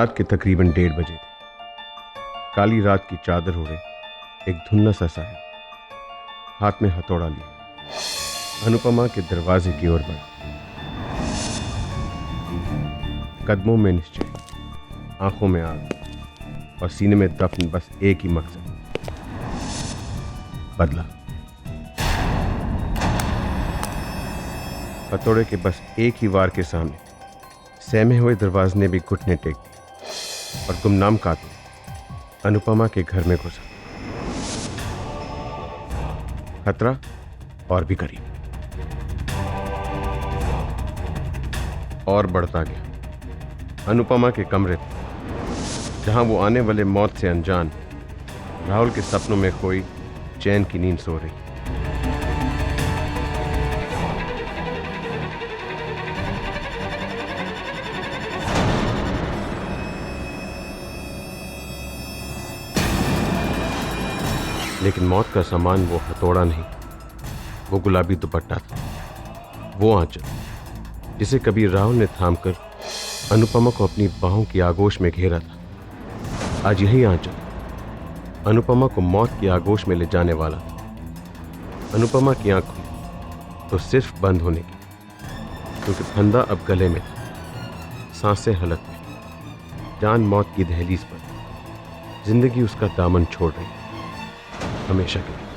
रात के तकरीबन 1:30 बजे थे। काली रात की चादर ओढ़े एक धुन्ना सा साहब हाथ में हथौड़ा लिए अनुपमा के दरवाजे की ओर बढ़ा। कदमों में निश्चय, आंखों में आग और सीने में दफन बस एक ही मकसद, बदला। हथौड़े के बस एक ही वार के सामने सहमे हुए दरवाजे ने भी घुटने टेक दिए और गुमनाम कातिल अनुपमा के घर में घुसा। खतरा और भी करीब, और बढ़ता गया। अनुपमा के कमरे जहां वो आने वाले मौत से अनजान राहुल के सपनों में खोई चैन की नींद सो रही। लेकिन मौत का सामान वो हथौड़ा नहीं, वो गुलाबी दुपट्टा था। वो आंचल जिसे कभी राहुल ने थामकर अनुपमा को अपनी बाहों की आगोश में घेरा था, आज यही आंचल अनुपमा को मौत की आगोश में ले जाने वाला था। अनुपमा की आंख खुली तो सिर्फ बंद होने की, क्योंकि फंदा अब गले में था। सांसें हलक में, जान मौत की दहलीज पर जिंदगी उसका दामन छोड़ रही, हमेशा के लिए।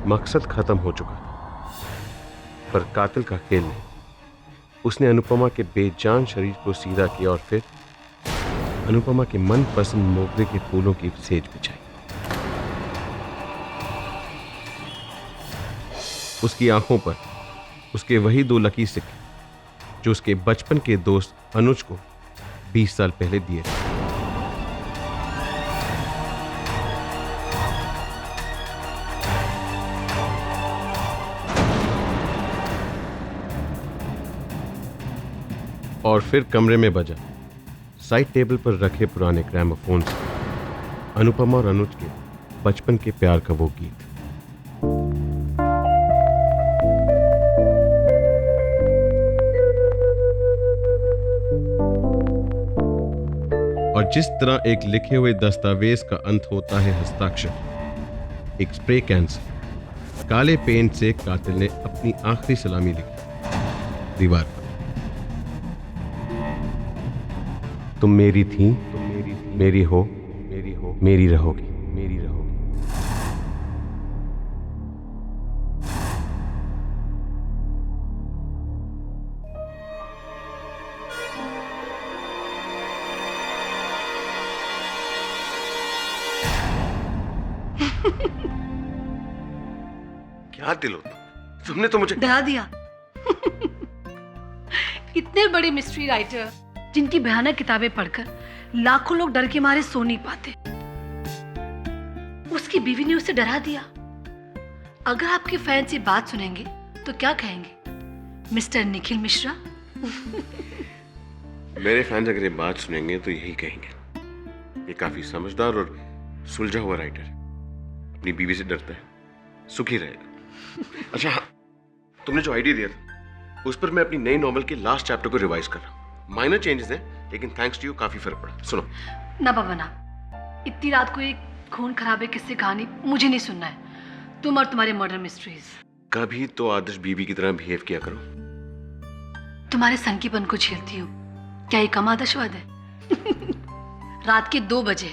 मकसद खत्म हो चुका था, पर कातिल का खेल नहीं। उसने अनुपमा के बेजान शरीर को सीधा किया और फिर अनुपमा के मनपसंद मोगरे के फूलों की सेज बिछाई। उसकी आंखों पर उसके वही 2 लकीर सिक्के जो उसके बचपन के दोस्त अनुज को 20 साल पहले दिए थे। और फिर कमरे में बजा साइड टेबल पर रखे पुराने ग्रामोफोन से अनुपमा और अनुज के बचपन के प्यार का वो गीत। और जिस तरह एक लिखे हुए दस्तावेज का अंत होता है हस्ताक्षर, एक स्प्रे कैन से काले पेंट से कातिल ने अपनी आखिरी सलामी लिखी दीवार पर। तुम मेरी थी, मेरी हो, मेरी रहोगी, मेरी रहोगी। क्या दिल होता, तुमने तो मुझे डरा दिया। इतने बड़े मिस्ट्री राइटर जिनकी भयानक किताबें पढ़कर लाखों लोग डर के मारे सो नहीं पाते, उसकी बीवी ने उसे डरा दिया। अगर आपके फैंस ये बात सुनेंगे तो क्या कहेंगे, मिस्टर निखिल मिश्रा? मेरे फैंस अगर ये बात सुनेंगे तो यही कहेंगे, ये काफी समझदार और सुलझा हुआ राइटर अपनी बीवी से डरता है, सुखी रहेगा। अच्छा, तुमने जो आइडिया दिया था उस पर मैं अपनी नई नॉवेल के लास्ट चैप्टर को रिवाइज कर रहा हूँ। माइनर चेंजेस हैं, लेकिन थैंक्स टू यू काफी फर्क पड़ा। सुनो ना बाबा ना, इतनी रात को एक खून खराबे किस्से कहानी मुझे नहीं सुनना है। तुम और तुम्हारे मर्डर मिस्ट्रीज। कभी तो आदर्श बीवी की तरह बिहेव किया करो। तुम्हारे सनकीपन को झेलती हूँ, क्या ये कम आदर्शवाद है? रात के 2 बजे,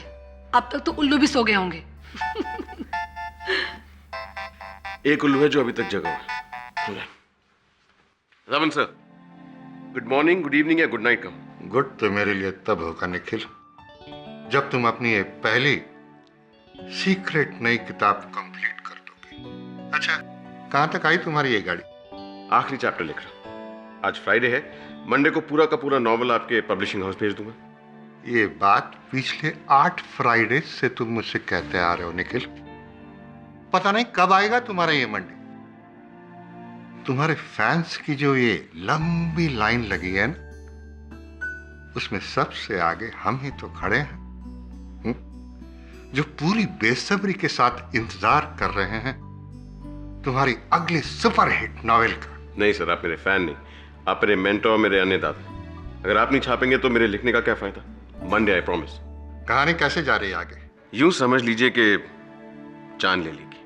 अब तक तो उल्लू भी सो गए होंगे। एक उल्लू है जो अभी तक जगा हुआ है। Raman sir, good morning, good evening या गुड नाइट कहूं? गुड तो मेरे लिए तब होगा निखिल जब तुम अपनी ये पहली सीक्रेट नई किताब कंप्लीट कर दोगे। अच्छा, कहां तक आई तुम्हारी ये गाड़ी? आखिरी चैप्टर लिख रहा हूं। आज फ्राइडे है, मंडे को पूरा का पूरा नॉवल आपके पब्लिशिंग हाउस भेज दूंगा। ये बात पिछले 8 फ्राइडे से तुम मुझसे कहते आ रहे हो निखिल। पता नहीं कब आएगा तुम्हारा ये मंडे। तुम्हारे फैंस की जो ये लंबी लाइन लगी है ना, उसमें सबसे आगे हम ही तो खड़े हैं, जो पूरी बेसब्री के साथ इंतजार कर रहे हैं तुम्हारी अगली सुपरहिट नॉवेल का। नहीं सर, आप मेरे फैन नहीं, आप मेरे मेंटोर, मेरे अन्नदाता। अगर आप नहीं छापेंगे तो मेरे लिखने का क्या फायदा? Monday, I promise. कहानी कैसे जा रही है आगे? यूं समझ लीजिए कि जान ले लेगी।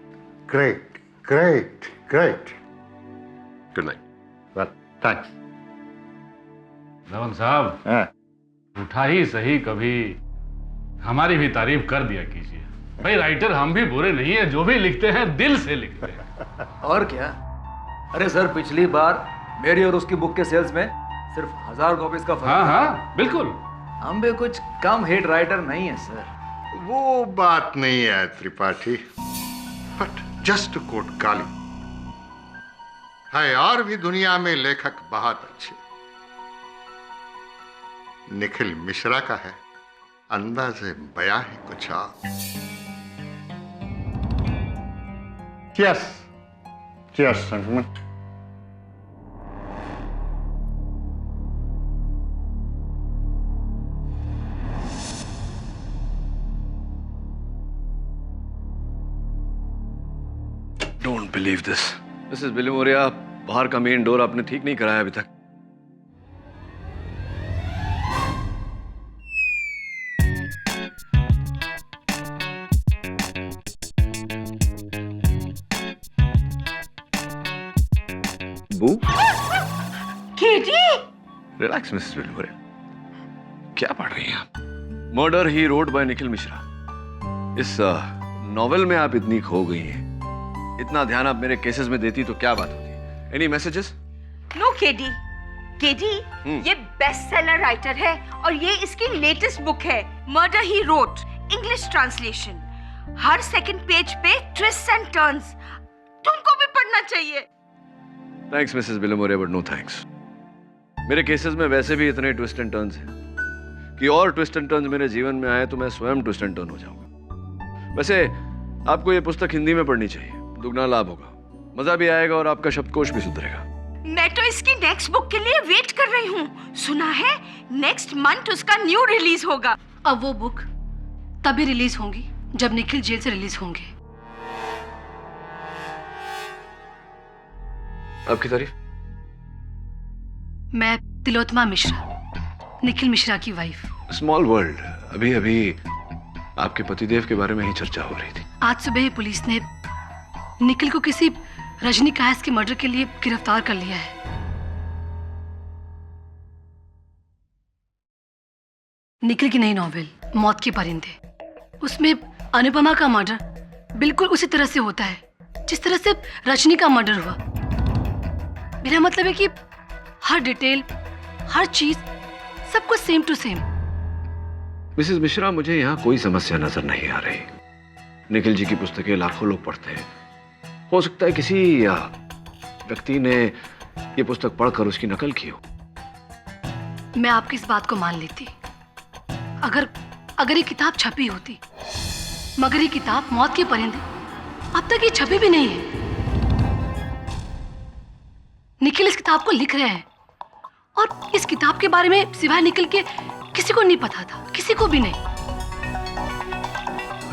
Great great great. Good night. Well thanks. Dabangg साहब, उठा ही सही कभी हमारी भी तारीफ कर दिया कीजिए। भाई राइटर हम भी बुरे नहीं है, जो भी लिखते हैं दिल से लिखते हैं। और क्या? अरे सर, पिछली बार मेरी और उसकी बुक के सेल्स में सिर्फ 1000 कॉपीज का फर्क। हाँ हाँ बिल्कुल। हम भी कुछ कम हिट राइटर नहीं है सर। वो बात नहीं है त्रिपाठी, बट जस्ट कोट गाली है। और भी दुनिया में लेखक बहुत अच्छे। निखिल मिश्रा का है अंदाज़े बयां है कुछ और। Cheers. Cheers, gentlemen. Don't believe this. Mrs Bilimoria, बाहर का मेन डोर आपने ठीक नहीं कराया अभी तक। Relax Mrs Bilimoria. क्या पढ़ रही हैं आप? Murder he wrote by Nikhil Mishra. इस नॉवेल में आप इतनी खो गई हैं। इतना ध्यान आप मेरे केसेस में देती तो क्या बात होती? Any messages? No KD. KD, ये बेस्ट सेलर राइटर है और ये इसकी लेटेस्ट बुक है, murder he wrote, English translation. हर सेकंड पेज पे ट्विस्ट एंड टर्न्स। तुमको भी पढ़ना चाहिए। Thanks Mrs Bilimoria, but no thanks. मेरे केसेस में वैसे भी इतने ट्विस्ट एंड टर्न्स हैं कि और ट्विस्ट एंड टर्न्स मेरे जीवन में आए तो मैं स्वयं ट्विस्ट एंड टर्न हो जाऊंगा। वैसे आपको ये पुस्तक हिंदी में पढ़नी चाहिए, दुगना लाभ होगा, मजा भी आएगा और आपका शब्दकोश भी सुधरेगा। मैं तो इसकी नेक्स्ट बुक के लिए वेट कर रही हूँ। सुना है नेक्स्ट मंथ उसका न्यू रिलीज होगा। अब वो बुक तभी रिलीज होंगी जब निखिल जेल से रिलीज होंगे। आपकी तारीफ? मैं तिलोत्तमा मिश्रा, निखिल मिश्रा की वाइफ। Small world. अभी अभी आपके पतिदेव के बारे में ही चर्चा हो रही थी। आज सुबह ही पुलिस ने निखिल को किसी रजनी कायस के मर्डर के लिए गिरफ्तार कर लिया है। निखिल की नई नॉवेल मौत के परिंदे, उसमें अनुपमा का मर्डर बिल्कुल उसी तरह से होता है जिस तरह से रजनी का मर्डर हुआ। मेरा मतलब है कि हर डिटेल, हर चीज, सब कुछ same to same. Mrs Mishra, मुझे यहाँ कोई समस्या नजर नहीं आ रही। निखिल जी की पुस्तकें लाखों लोग पढ़ते हैं। हो सकता है किसी व्यक्ति ने ये पुस्तक पढ़कर उसकी नकल की हो। मैं आपकी इस बात को मान लेती अगर ये किताब छपी होती, मगर ये किताब मौत के परिंदे अब तक ये छपी भी नहीं है। निखिल इस किताब को लिख रहे हैं और इस किताब के बारे में सिवाय निखिल के किसी को नहीं पता था, किसी को भी नहीं।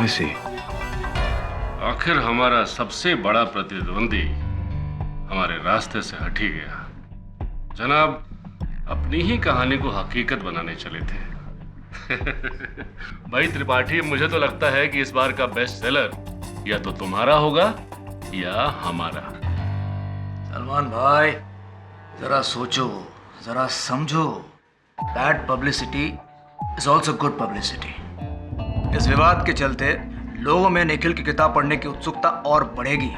ऐसी आखिर हमारा सबसे बड़ा प्रतिद्वंदी हमारे रास्ते से हट ही गया। जनाब अपनी ही कहानी को हकीकत बनाने चले थे। भाई त्रिपाठी, मुझे तो लगता है कि इस बार का बेस्ट सेलर या तो तुम्हारा होगा या हमारा। सलमान भाई, जरा सोचो, जरा समझो। Bad publicity is also good publicity. इस विवाद के चलते लोगों में निखिल की किताब पढ़ने की उत्सुकता और बढ़ेगी,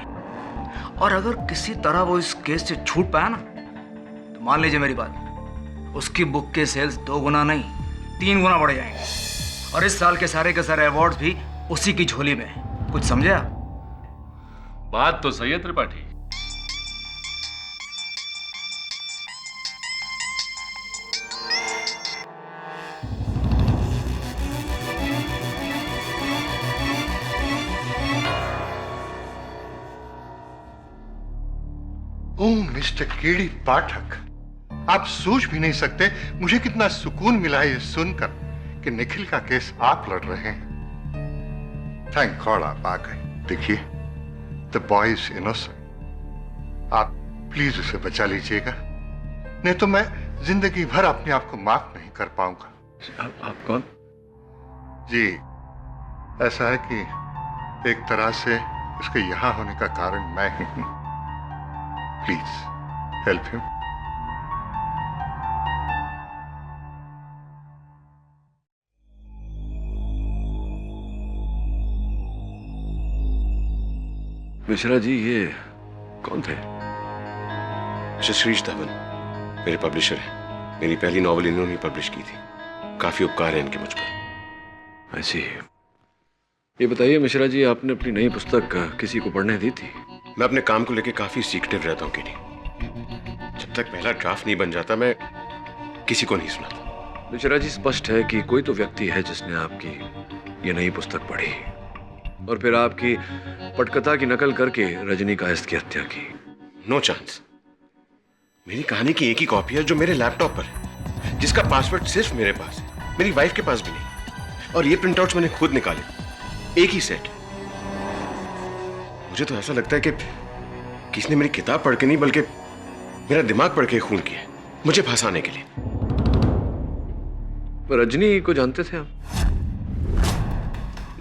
और अगर किसी तरह वो इस केस से छूट पाया ना, तो मान लीजिए मेरी बात, उसकी बुक के सेल्स 2 गुना नहीं 3 गुना बढ़ जाएंगे, और इस साल के सारे अवार्ड्स भी उसी की झोली में। कुछ समझे आप? बात तो सही है त्रिपाठी। ओह मिस्टर केडी पाठक, आप सोच भी नहीं सकते मुझे कितना सुकून मिला है ये सुनकर कि निखिल का केस आप लड़ रहे हैं। थैंक गॉड आप आ गए। देखिए, द बॉय इज इनोसेंट। आप प्लीज उसे बचा लीजिएगा, नहीं तो मैं जिंदगी भर अपने आप को माफ नहीं कर पाऊंगा। आप कौन? जी, ऐसा है कि एक तरह से उसके यहां होने का कारण मैं ही हूं। Please help him. Mishra ji, ये कौन थे? श्रीश धवन मेरे पब्लिशर हैं। मेरी पहली नॉवल इन्होंने पब्लिश की थी। काफी उपकार है इनके मुझ पर। ऐसी। ये बताइए मिश्रा जी, आपने अपनी नई पुस्तक किसी को पढ़ने दी थी? मैं अपने काम को लेकर काफी सीक्रेटिव रहता हूँ केटी। जब तक पहला ड्राफ्ट नहीं बन जाता मैं किसी को नहीं सुनाता। मिश्रा जी, स्पष्ट है कि कोई तो व्यक्ति है जिसने आपकी ये नई पुस्तक पढ़ी और फिर आपकी पटकथा की नकल करके रजनी कायस्थ की हत्या की। No chance. मेरी कहानी की एक ही कॉपी है जो मेरे लैपटॉप पर है, जिसका पासवर्ड सिर्फ मेरे पास है, मेरी वाइफ के पास भी नहीं। और ये प्रिंटआउट्स मैंने खुद निकाले, एक ही सेट। मुझे तो ऐसा लगता है कि किसी ने मेरी किताब पढ़ के नहीं बल्कि मेरा दिमाग पढ़ के खून किया है, मुझे फंसाने के लिए। रजनी को जानते थे आप?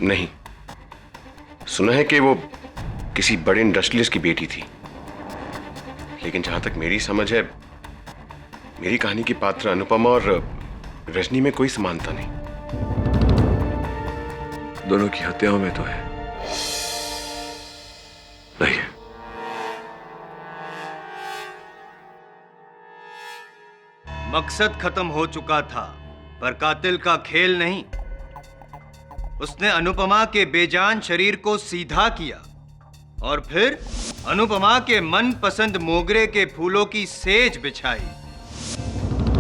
नहीं, सुना है कि वो किसी बड़े इंडस्ट्रियलिस्ट की बेटी थी, लेकिन जहां तक मेरी समझ है मेरी कहानी की पात्र अनुपमा और रजनी में कोई समानता नहीं। दोनों की हत्याओं में तो है। नहीं। मकसद खत्म हो चुका था, पर कातिल का खेल नहीं। उसने अनुपमा के बेजान शरीर को सीधा किया और फिर अनुपमा के मनपसंद मोगरे के फूलों की सेज बिछाई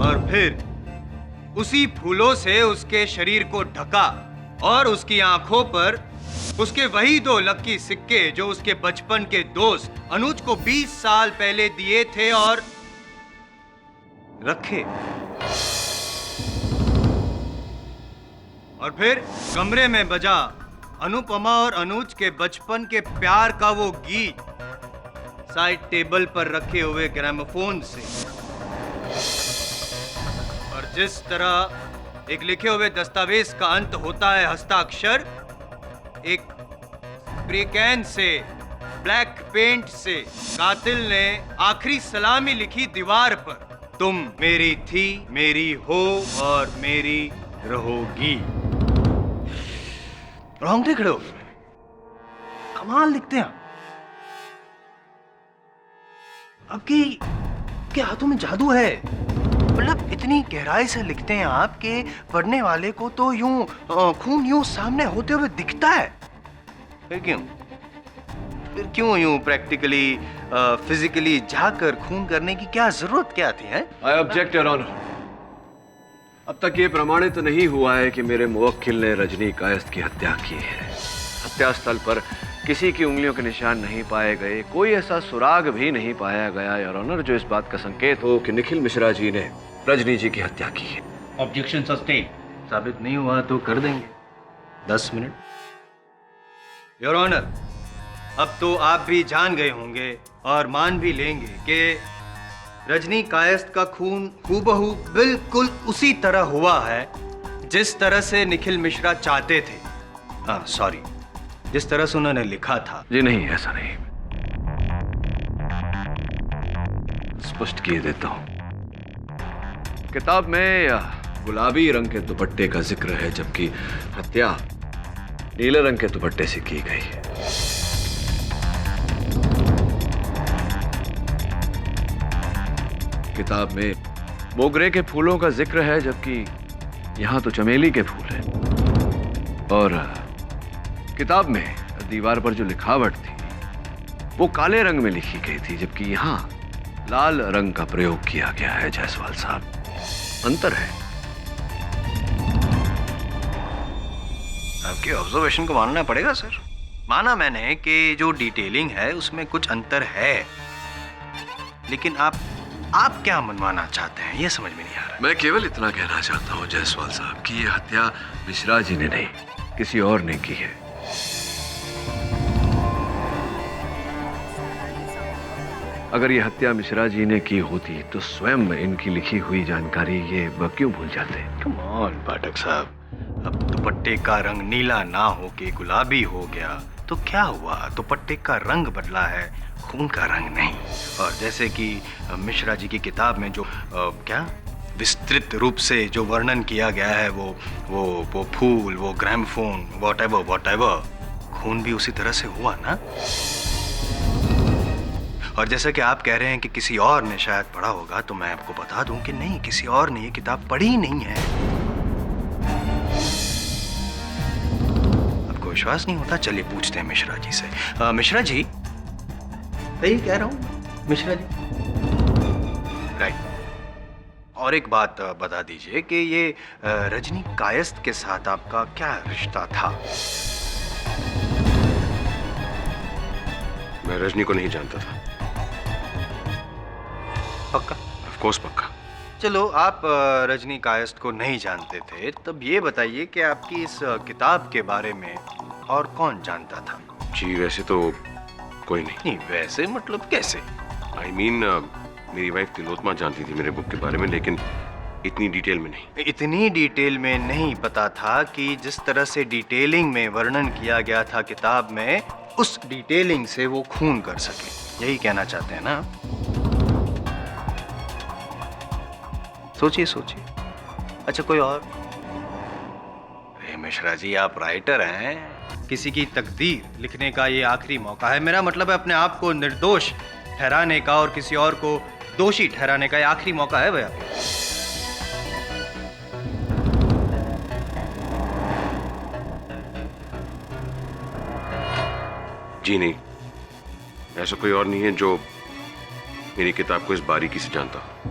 और फिर उसी फूलों से उसके शरीर को ढका और उसकी आंखों पर उसके वही 2 लकी सिक्के जो उसके बचपन के दोस्त अनुज को 20 साल पहले दिए थे और रखे। और फिर कमरे में बजा अनुपमा और अनुज के बचपन के प्यार का वो गीत साइड टेबल पर रखे हुए ग्रामोफोन से। और जिस तरह एक लिखे हुए दस्तावेज का अंत होता है हस्ताक्षर, एक स्प्रे कैन से ब्लैक पेंट से कातिल ने आखिरी सलामी लिखी दीवार पर, तुम मेरी थी, मेरी हो और मेरी रहोगी। रोंगटे खड़े हो गए। कमाल लिखते हैं आपके हाथों में जादू है। मतलब इतनी गहराई से लिखते हैं आप कि पढ़ने वाले को तो यूं खून यूं सामने होते हुए दिखता है। फिर क्यों यूं प्रैक्टिकली फिजिकली जाकर खून करने की क्या जरूरत क्या थी? है आई ऑब्जेक्ट योर ऑनर। अब तक ये प्रमाणित नहीं हुआ है कि मेरे मुवक्किल ने रजनी कायस्थ की हत्या की है। हत्या स्थल पर किसी की उंगलियों के निशान नहीं पाए गए, कोई ऐसा सुराग भी नहीं पाया गया योर ऑनर जो इस बात का संकेत हो कि निखिल मिश्रा जी ने रजनी जी की हत्या की है। Objection sustain. साबित नहीं हुआ तो कर देंगे 10 मिनट। योर ऑनर, अब तो आप भी जान गए होंगे और मान भी लेंगे कि रजनी कायस्थ का खून हूबहू बिल्कुल उसी तरह हुआ है जिस तरह से निखिल मिश्रा चाहते थे। सॉरी, जिस तरह से उन्होंने लिखा था। जी नहीं, ऐसा नहीं। स्पष्ट किए देता हूं। किताब में गुलाबी रंग के दुपट्टे का जिक्र है, जबकि हत्या नीले रंग के दुपट्टे से की गई है। किताब में मोगरे के फूलों का जिक्र है, जबकि यहां तो चमेली के फूल हैं। और किताब में दीवार पर जो लिखावट थी वो काले रंग में लिखी गई थी, जबकि यहां लाल रंग का प्रयोग किया गया है। जायसवाल साहब, अंतर है। आपके ऑब्जर्वेशन को मानना पड़ेगा सर। माना मैंने कि जो डिटेलिंग है उसमें कुछ अंतर है, लेकिन आप क्या मनवाना चाहते हैं ये समझ में नहीं आ रहा। मैं केवल इतना कहना चाहता हूं जायसवाल साहब कि ये हत्या मिश्रा जी ने नहीं, किसी और ने की है। अगर ये हत्या मिश्रा जी ने की होती तो स्वयं इनकी लिखी हुई जानकारी ये क्यों भूल जाते? कम ऑन पाठक साहब, अब दुपट्टे का रंग नीला ना होके गुलाबी हो गया तो क्या हुआ? दुपट्टे का रंग बदला है, खून का रंग नहीं। और जैसे कि मिश्रा जी की किताब में जो क्या विस्तृत रूप से जो वर्णन किया गया है, वो फूल, वो ग्रामोफोन, व्हाटएवर, खून भी उसी तरह से हुआ ना। और जैसा कि आप कह रहे हैं कि किसी और ने शायद पढ़ा होगा, तो मैं आपको बता दूं कि नहीं, किसी और ने ये किताब पढ़ी ही नहीं है। आपको विश्वास नहीं होता? चलिए पूछते हैं मिश्रा जी से। मिश्रा जी, यही कह रहा हूं मिश्रा जी, राइट। और एक बात बता दीजिए कि ये रजनी कायस्थ के साथ आपका क्या रिश्ता था? मैं रजनी को नहीं जानता था। पक्का? ऑफ कोर्स पक्का। चलो, आप रजनी कायस्थ को नहीं जानते थे, तब ये बताइए कि आपकी इस किताब के बारे में और कौन जानता था? जी वैसे तो कोई नहीं। नहीं, वैसे मतलब कैसे? आई मीन मेरी वाइफ तिलोत्मा जानती थी मेरे बुक के बारे में, लेकिन इतनी डिटेल में नहीं। इतनी डिटेल में नहीं पता था कि जिस तरह से डिटेलिंग में वर्णन किया गया था किताब में, उस डिटेलिंग से वो खून कर सके। यही कहना चाहते हैं ना? सोचिए सोचिए। अच्छा, कोई और? मिश्रा जी, आप राइटर हैं, किसी की तकदीर लिखने का ये आखिरी मौका है। मेरा मतलब है अपने आप को निर्दोष ठहराने का और किसी और को दोषी ठहराने का ये आखिरी मौका है भैया। जी नहीं, ऐसा कोई और नहीं है जो मेरी किताब को इस बारीकी से जानता हो।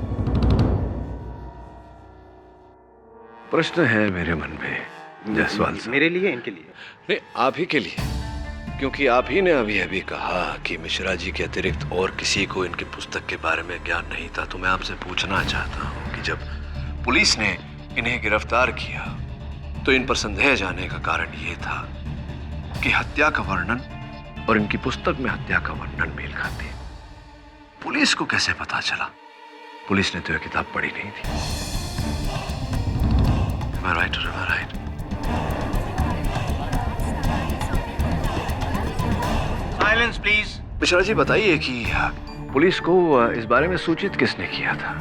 प्रश्न है मेरे मन में जायसवाल साहब। मेरे लिए, इनके लिए? नहीं, आप ही के लिए, क्योंकि आप ही ने अभी अभी कहा कि मिश्रा जी के अतिरिक्त और किसी को इनकी पुस्तक के बारे में ज्ञान नहीं था। तो मैं आपसे पूछना चाहता हूँ कि जब पुलिस ने इन्हें गिरफ्तार किया तो इन पर संदेह जाने का कारण ये था कि हत्या का वर्णन और इनकी पुस्तक में हत्या का वर्णन मेल खाते। पुलिस को कैसे पता चला? पुलिस ने तो यह किताब पढ़ी नहीं थी। Am I right or am I right? Silence, please. Mishra ji, बताइए कि पुलिस को इस बारे में सूचित किसने किया था?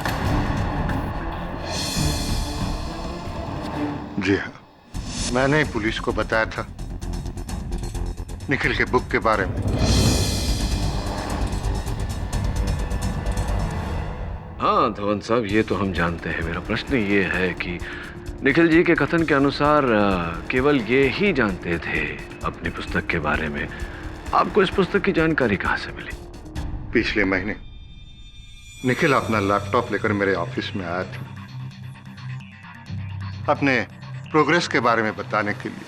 जी हाँ, मैंने ही पुलिस को बताया था निखिल के बुक के बारे में। हाँ धवन साहब, ये तो हम जानते हैं। मेरा प्रश्न ये है कि निखिल जी के कथन के अनुसार केवल ये ही जानते थे अपनी पुस्तक के बारे में। आपको इस पुस्तक की जानकारी कहाँ से मिली? पिछले महीने निखिल अपना लैपटॉप लेकर मेरे ऑफिस में आया था अपने प्रोग्रेस के बारे में बताने के लिए।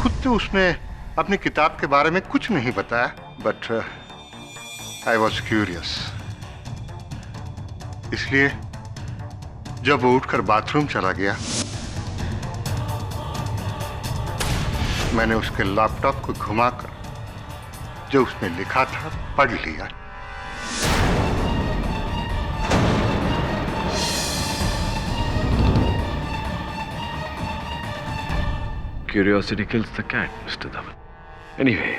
खुद तो उसने अपनी किताब के बारे में कुछ नहीं बताया, बट आई वॉज क्यूरियस। इसलिए जब वो उठकर बाथरूम चला गया, मैंने उसके लैपटॉप को घुमाकर जो उसने लिखा था पढ़ लिया। Curiosity kills the cat, Mr. Dhawan. Anyway,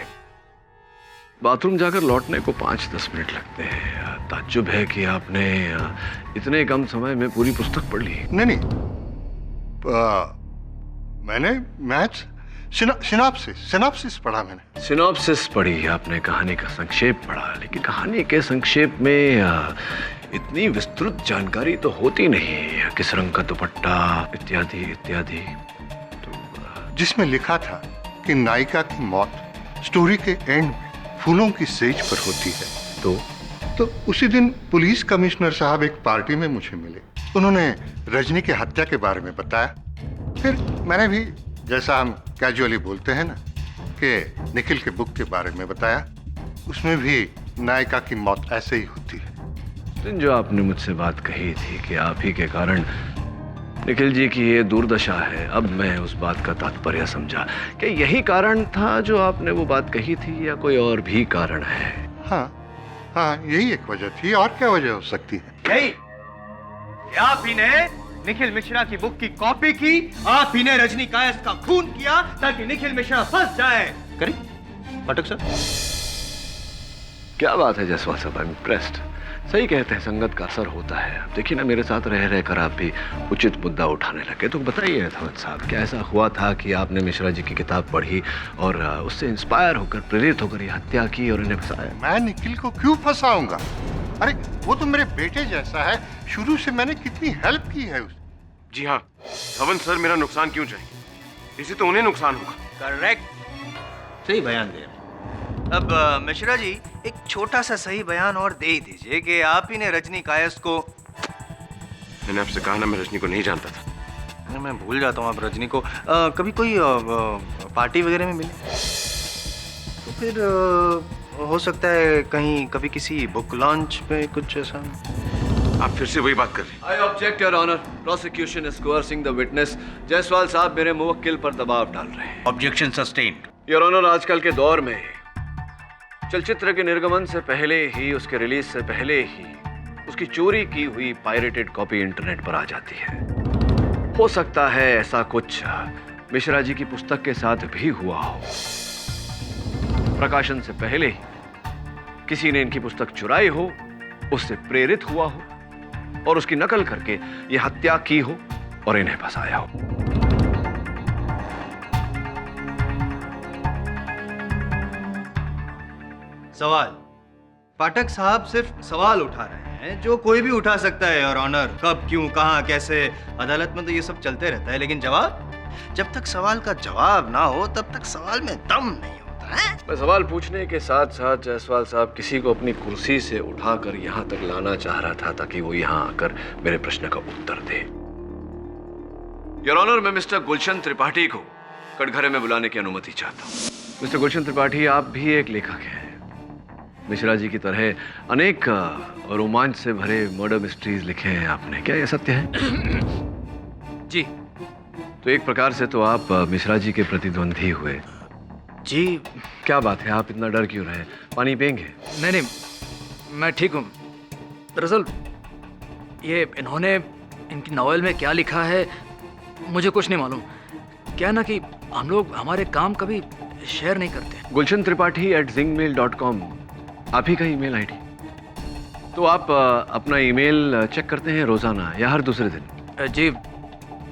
bathroom जाकर लौटने को 5-10 मिनट लगते हैं। ताज्जुब है कि आपने इतने कम समय में पूरी पुस्तक पढ़ ली। नहीं, मैंने मैथ्स सिनॉप्सिस पढ़ा। मैंने सिनॉप्सिस पढ़ी, आपने कहानी का संक्षेप पढ़ा, लेकिन कहानी के संक्षेप में इतनी विस्तृत जानकारी तो होती नहीं, किस रंग का दुपट्टा इत्यादि इत्यादि। जिसमें लिखा था कि नायिका की मौत स्टोरी के एंड में फूलों की सेज पर होती है। तो उसी दिन पुलिस कमिश्नर साहब एक पार्टी में मुझे मिले। उन्होंने रजनी की हत्या के बारे में बताया। फिर मैंने भी, जैसा हम कैजुअली बोलते हैं ना, कि निखिल के बुक के बारे में बताया। उसमें भी नायिका की मौत ऐसे ही होती है। जो आपने मुझसे बात कही थी कि आप ही के कारण निखिल जी की ये दुर्दशा है। अब मैं उस बात का तात्पर्य समझा कि यही कारण था जो आपने वो बात कही थी, या कोई और भी कारण है? हाँ हाँ, यही एक वजह थी, और क्या वजह हो सकती है? यही, आप ही ने निखिल मिश्रा की बुक की कॉपी की, आप ही ने रजनी कायस्थ का खून किया ताकि निखिल मिश्रा फंस जाए। करें पाठक सर? क्या बात है जायसवाल साहब, आई एम इम्प्रेस्ड। सही कहते हैं, संगत का असर होता है। अब देखिए ना, मेरे साथ रह रहकर आप भी उचित मुद्दा उठाने लगे। तो बताइए अथवत साहब, क्या ऐसा हुआ था कि आपने मिश्रा जी की किताब पढ़ी और उससे इंस्पायर होकर, प्रेरित होकर ये हत्या की और इन्हें फंसाया? मैं निखिल को क्यों फंसाऊंगा? अरे वो तो मेरे बेटे जैसा है, शुरू से मैंने कितनी हेल्प की है उसे। जी हाँ, धवन सर मेरा नुकसान क्यों चाहिए? इसे तो उन्हें नुकसान होगा। करेक्ट, सही बयान दे। अब मिश्रा जी, एक छोटा सा सही बयान और दे ही दीजिए कि आप ही ने रजनी कायस्थ को। मैंने आपसे कहा ना, मैं रजनी को नहीं जानता था। मैं भूल जाता हूँ आप रजनी को। कभी कोई पार्टी वगैरह में मिले तो फिर हो सकता है कहीं कभी किसी बुक लॉन्च पे कुछ ऐसा। आप फिर से वही बात कर रहे हैं। I object your honour, prosecution is coercing the witness. Jaiswal साहब मेरे मुवक्किल पर दबाव डाल रहे हैं। Objection sustained. योर ऑनर, आजकल के दौर में चलचित्र के निर्गमन से पहले ही, उसके रिलीज से पहले ही उसकी चोरी की हुई पायरेटेड कॉपी इंटरनेट पर आ जाती है। हो सकता है ऐसा कुछ मिश्रा जी की पुस्तक के साथ भी हुआ हो। प्रकाशन से पहले ही किसी ने इनकी पुस्तक चुराई हो, उससे प्रेरित हुआ हो और उसकी नकल करके यह हत्या की हो और इन्हें फंसाया हो। सवाल, पाठक साहब सिर्फ सवाल उठा रहे हैं जो कोई भी उठा सकता है और ऑनर। कब, क्यों, कहां, कैसे, अदालत में तो ये सब चलते रहता है, लेकिन जवाब, जब तक सवाल का जवाब ना हो तब तक सवाल में दम नहीं होता है। मैं सवाल पूछने के साथ साथ जायसवाल साहब किसी को अपनी कुर्सी से उठाकर यहां तक लाना चाह रहा था ताकि वो यहां आकर मेरे प्रश्न का उत्तर दे। योर ऑनर, मैं मिस्टर गुलशन त्रिपाठी को कटघरे में बुलाने की अनुमति चाहता हूँ। मिस्टर गुलशन त्रिपाठी, आप भी एक लेखक हैं। मिश्रा जी की तरह अनेक रोमांच से भरे मर्डर मिस्ट्रीज लिखे हैं आपने, क्या यह सत्य है? जी। तो एक प्रकार से तो आप मिश्रा जी के प्रतिद्वंदी हुए। जी। क्या बात है, आप इतना डर क्यों रहे? पानी पिएंगे? नहीं, मैं ठीक हूँ। दरअसल ये इन्होंने इनकी नॉवेल में क्या लिखा है मुझे कुछ नहीं मालूम। क्या ना कि हम लोग हमारे काम कभी शेयर नहीं करते। गुलशन त्रिपाठी @zingmail.com आप ही का ईमेल आईडी। तो आप अपना ईमेल चेक करते हैं रोजाना या हर दूसरे दिन? जी,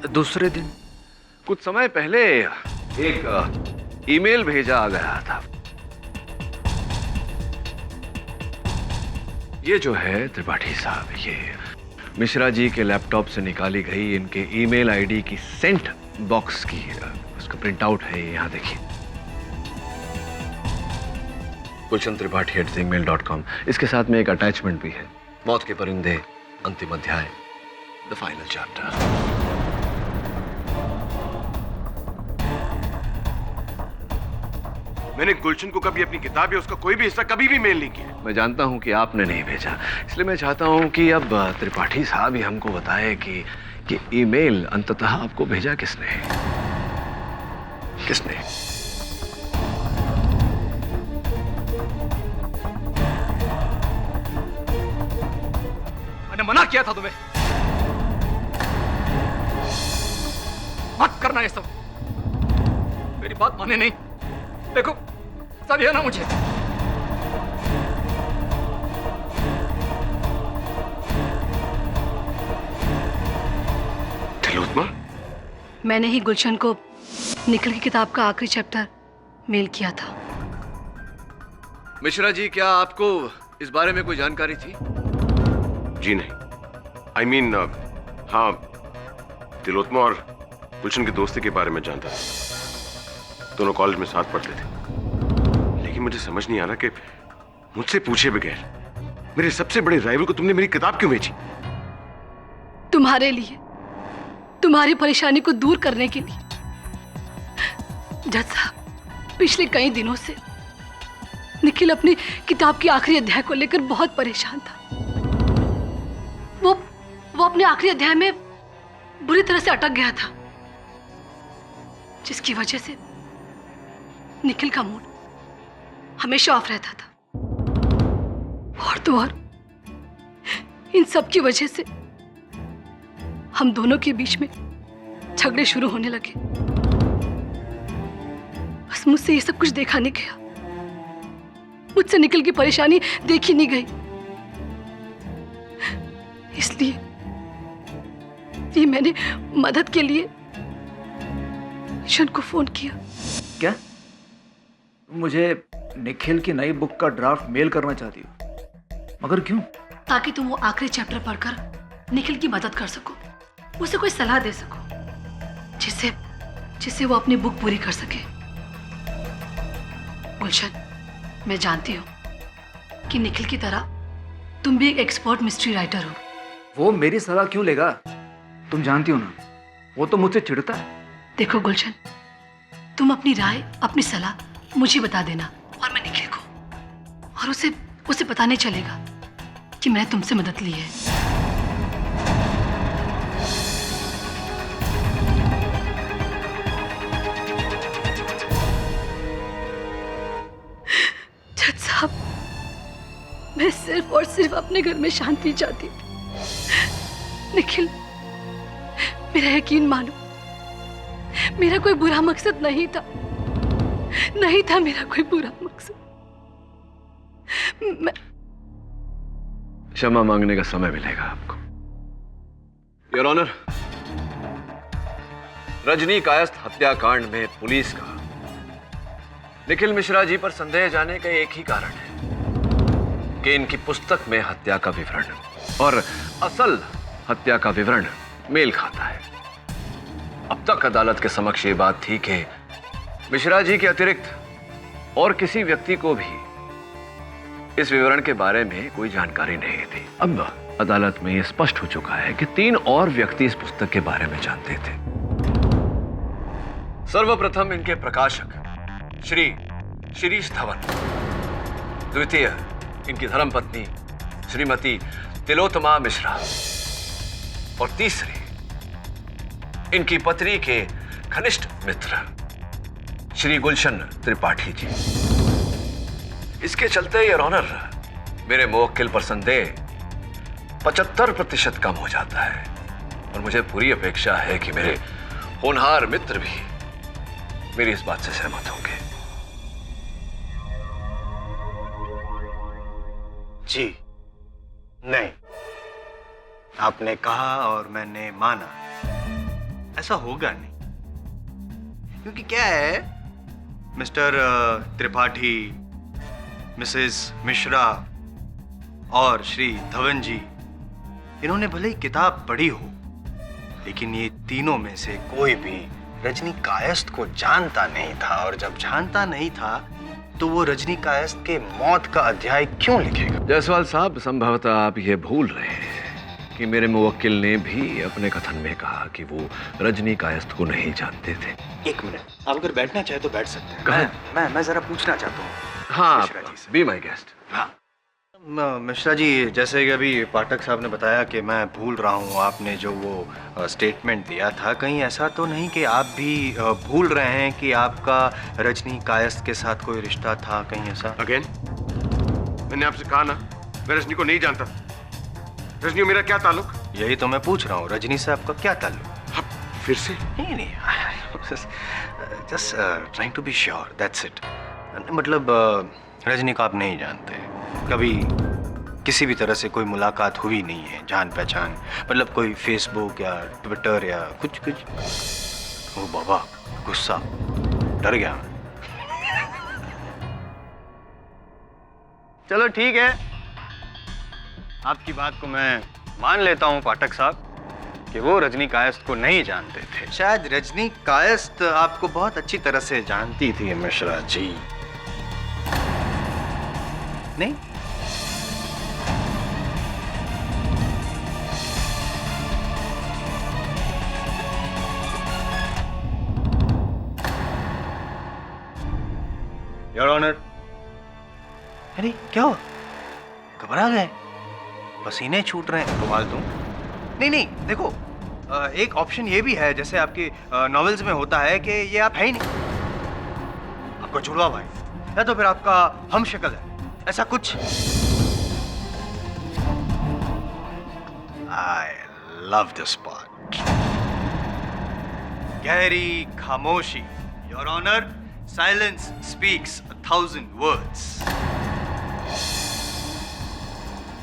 दूसरे दिन। कुछ समय पहले एक ईमेल भेजा आ गया था। ये जो है त्रिपाठी साहब, ये मिश्रा जी के लैपटॉप से निकाली गई इनके ईमेल आईडी की सेंट बॉक्स की उसका प्रिंट आउट है। यहाँ देखिए, गुलशन त्रिपाठी @zingmail.com। इसके साथ में एक अटैचमेंट भी है, मौत के परिंदे अंतिम अध्याय, द फाइनल चैप्टर। मैंने गुलशन को कभी अपनी किताब या उसका कोई भी हिस्सा कभी भी मेल नहीं किया। मैं जानता हूं कि आपने नहीं भेजा, इसलिए मैं चाहता हूं कि अब त्रिपाठी साहब ही हमको बताए कि ईमेल अंततः आपको भेजा किसने? किसने? मैंने मना किया था तुम्हें, मत करना ये सब। मेरी बात माने नहीं। देखो, सदिया ना मुझे। तिलोत्मा, मैंने ही गुलशन को निखिल की किताब का आखिरी चैप्टर मेल किया था। मिश्रा जी, क्या आपको इस बारे में कोई जानकारी थी? जी नहीं। I mean, हाँ, तिलोत्मा और गुलशन की दोस्ती के बारे में जानता था। दोनों कॉलेज में साथ पढ़ते थे। लेकिन मुझे समझ नहीं आ रहा कि मुझसे पूछे बगैर मेरे सबसे बड़े राइवल को तुमने मेरी किताब क्यों भेजी? तुम्हारे लिए, तुम्हारी परेशानी को दूर करने के लिए। जज साहब, पिछले कई दिनों से निखिल अपनी किताब की आखिरी अध्याय को लेकर बहुत परेशान था। वो अपने आखिरी अध्याय में बुरी तरह से अटक गया था, जिसकी वजह से निखिल का मूड हमेशा ऑफ रहता था। और तो और इन सब की वजह से हम दोनों के बीच में झगड़े शुरू होने लगे। बस मुझसे ये सब कुछ देखा नहीं गया, मुझसे निखिल की परेशानी देखी नहीं गई। इसलिए मैंने मदद के लिए ईशन को फोन किया। क्या मुझे निखिल की नई बुक का ड्राफ्ट मेल करना चाहती हो? मगर क्यों? ताकि तुम वो आखिरी चैप्टर पढ़कर निखिल की मदद कर सको, उसे कोई सलाह दे सको, जिससे वो अपनी बुक पूरी कर सके। गुलशन, मैं जानती हूँ कि निखिल की तरह तुम भी एक एक्सपर्ट मिस्ट्री राइटर हो। वो मेरी सलाह क्यों लेगा? तुम जानती हो ना, वो तो मुझसे चिढ़ता है। देखो गुलशन, तुम अपनी राय, अपनी सलाह मुझे बता देना और मैं निखिल को, और उसे पता नहीं चलेगा कि मैंने तुमसे मदद ली है। जज साहब, मैं सिर्फ और सिर्फ अपने घर में शांति चाहती थी। निखिल, मेरा यकीन मानो, मेरा कोई बुरा मकसद नहीं था मेरा कोई बुरा मकसद। क्षमा मांगने का समय मिलेगा आपको। योर ऑनर, रजनी कायस्थ हत्याकांड में पुलिस का निखिल मिश्रा जी पर संदेह जाने का एक ही कारण है कि इनकी पुस्तक में हत्या का विवरण और असल हत्या का विवरण मेल खाता है। अब तक अदालत के समक्ष ये बात थी कि मिश्रा जी के अतिरिक्त और किसी व्यक्ति को भी इस विवरण के बारे में कोई जानकारी नहीं थी। अब अदालत में यह स्पष्ट हो चुका है कि 3 और व्यक्ति इस पुस्तक के बारे में जानते थे। सर्वप्रथम इनके प्रकाशक श्री शिरीष धवन, द्वितीय इनकी धर्मपत्नी श्रीमती तिलोत्तमा मिश्रा, और तीसरी इनकी पत्नी के घनिष्ठ मित्र श्री गुलशन त्रिपाठी जी। इसके चलते योर ऑनर, मेरे मुवक्किल पर संदेह 75% कम हो जाता है, और मुझे पूरी अपेक्षा है कि मेरे होनहार मित्र भी मेरी इस बात से सहमत होंगे। जी नहीं, आपने कहा और मैंने माना, ऐसा होगा नहीं। क्योंकि क्या है, मिस्टर त्रिपाठी, मिसेस मिश्रा और श्री धवन जी, इन्होंने भले ही किताब पढ़ी हो, लेकिन ये तीनों में से कोई भी रजनी कायस्थ को जानता नहीं था, और जब जानता नहीं था तो वो रजनी कायस्थ के मौत का अध्याय क्यों लिखेगा? जायसवाल साहब, संभवतः आप ये भूल रहे हैं कि मेरे मुवक्किल ने भी अपने कथन में कहा कि वो रजनी कायस्थ को नहीं जानते थे। एक मिनट, आप अगर बैठना चाहे तो बैठ सकते हैं। मैं जरा पूछना चाहता हूँ। हाँ, मिश्रा जी से। Be my guest. हाँ मिश्रा जी, जैसे कि अभी पाठक साहब ने बताया कि मैं भूल रहा हूँ, आपने जो वो स्टेटमेंट दिया था, कहीं ऐसा तो नहीं कि आप भी भूल रहे हैं कि आपका रजनी कायस्थ के साथ कोई रिश्ता था? कहीं ऐसा? अगेन, मैंने आपसे कहा ना, मैं रजनी को नहीं जानता। रजनी और मेरा क्या ताल्लुक? यही तो मैं पूछ रहा हूँ, रजनी से आपका क्या ताल्लुक? फिर से? नहीं, just trying to be sure, that's it. मतलब रजनी को आप नहीं जानते, कभी किसी भी तरह से कोई मुलाकात हुई नहीं है, जान पहचान, मतलब कोई फेसबुक या ट्विटर या कुछ? ओ बाबा, गुस्सा, डर गया। चलो ठीक है, आपकी बात को मैं मान लेता हूं पाठक साहब कि वो रजनी कायस्थ को नहीं जानते थे। शायद रजनी कायस्थ आपको बहुत अच्छी तरह से जानती थी मिश्रा जी, नहीं? Your honour. अरे क्या हुआ, घबरा गए? पसीने छूट रहे हैं, रुमाल दूं? नहीं, देखो, एक ऑप्शन ये भी है, जैसे आपकी नॉवेल्स में होता है कि ये आप है ही नहीं, आपका जुड़वा भाई, या तो फिर आपका हम शक्ल है, ऐसा कुछ। I love this part. गहरी खामोशी, your honour, silence speaks 1,000 words.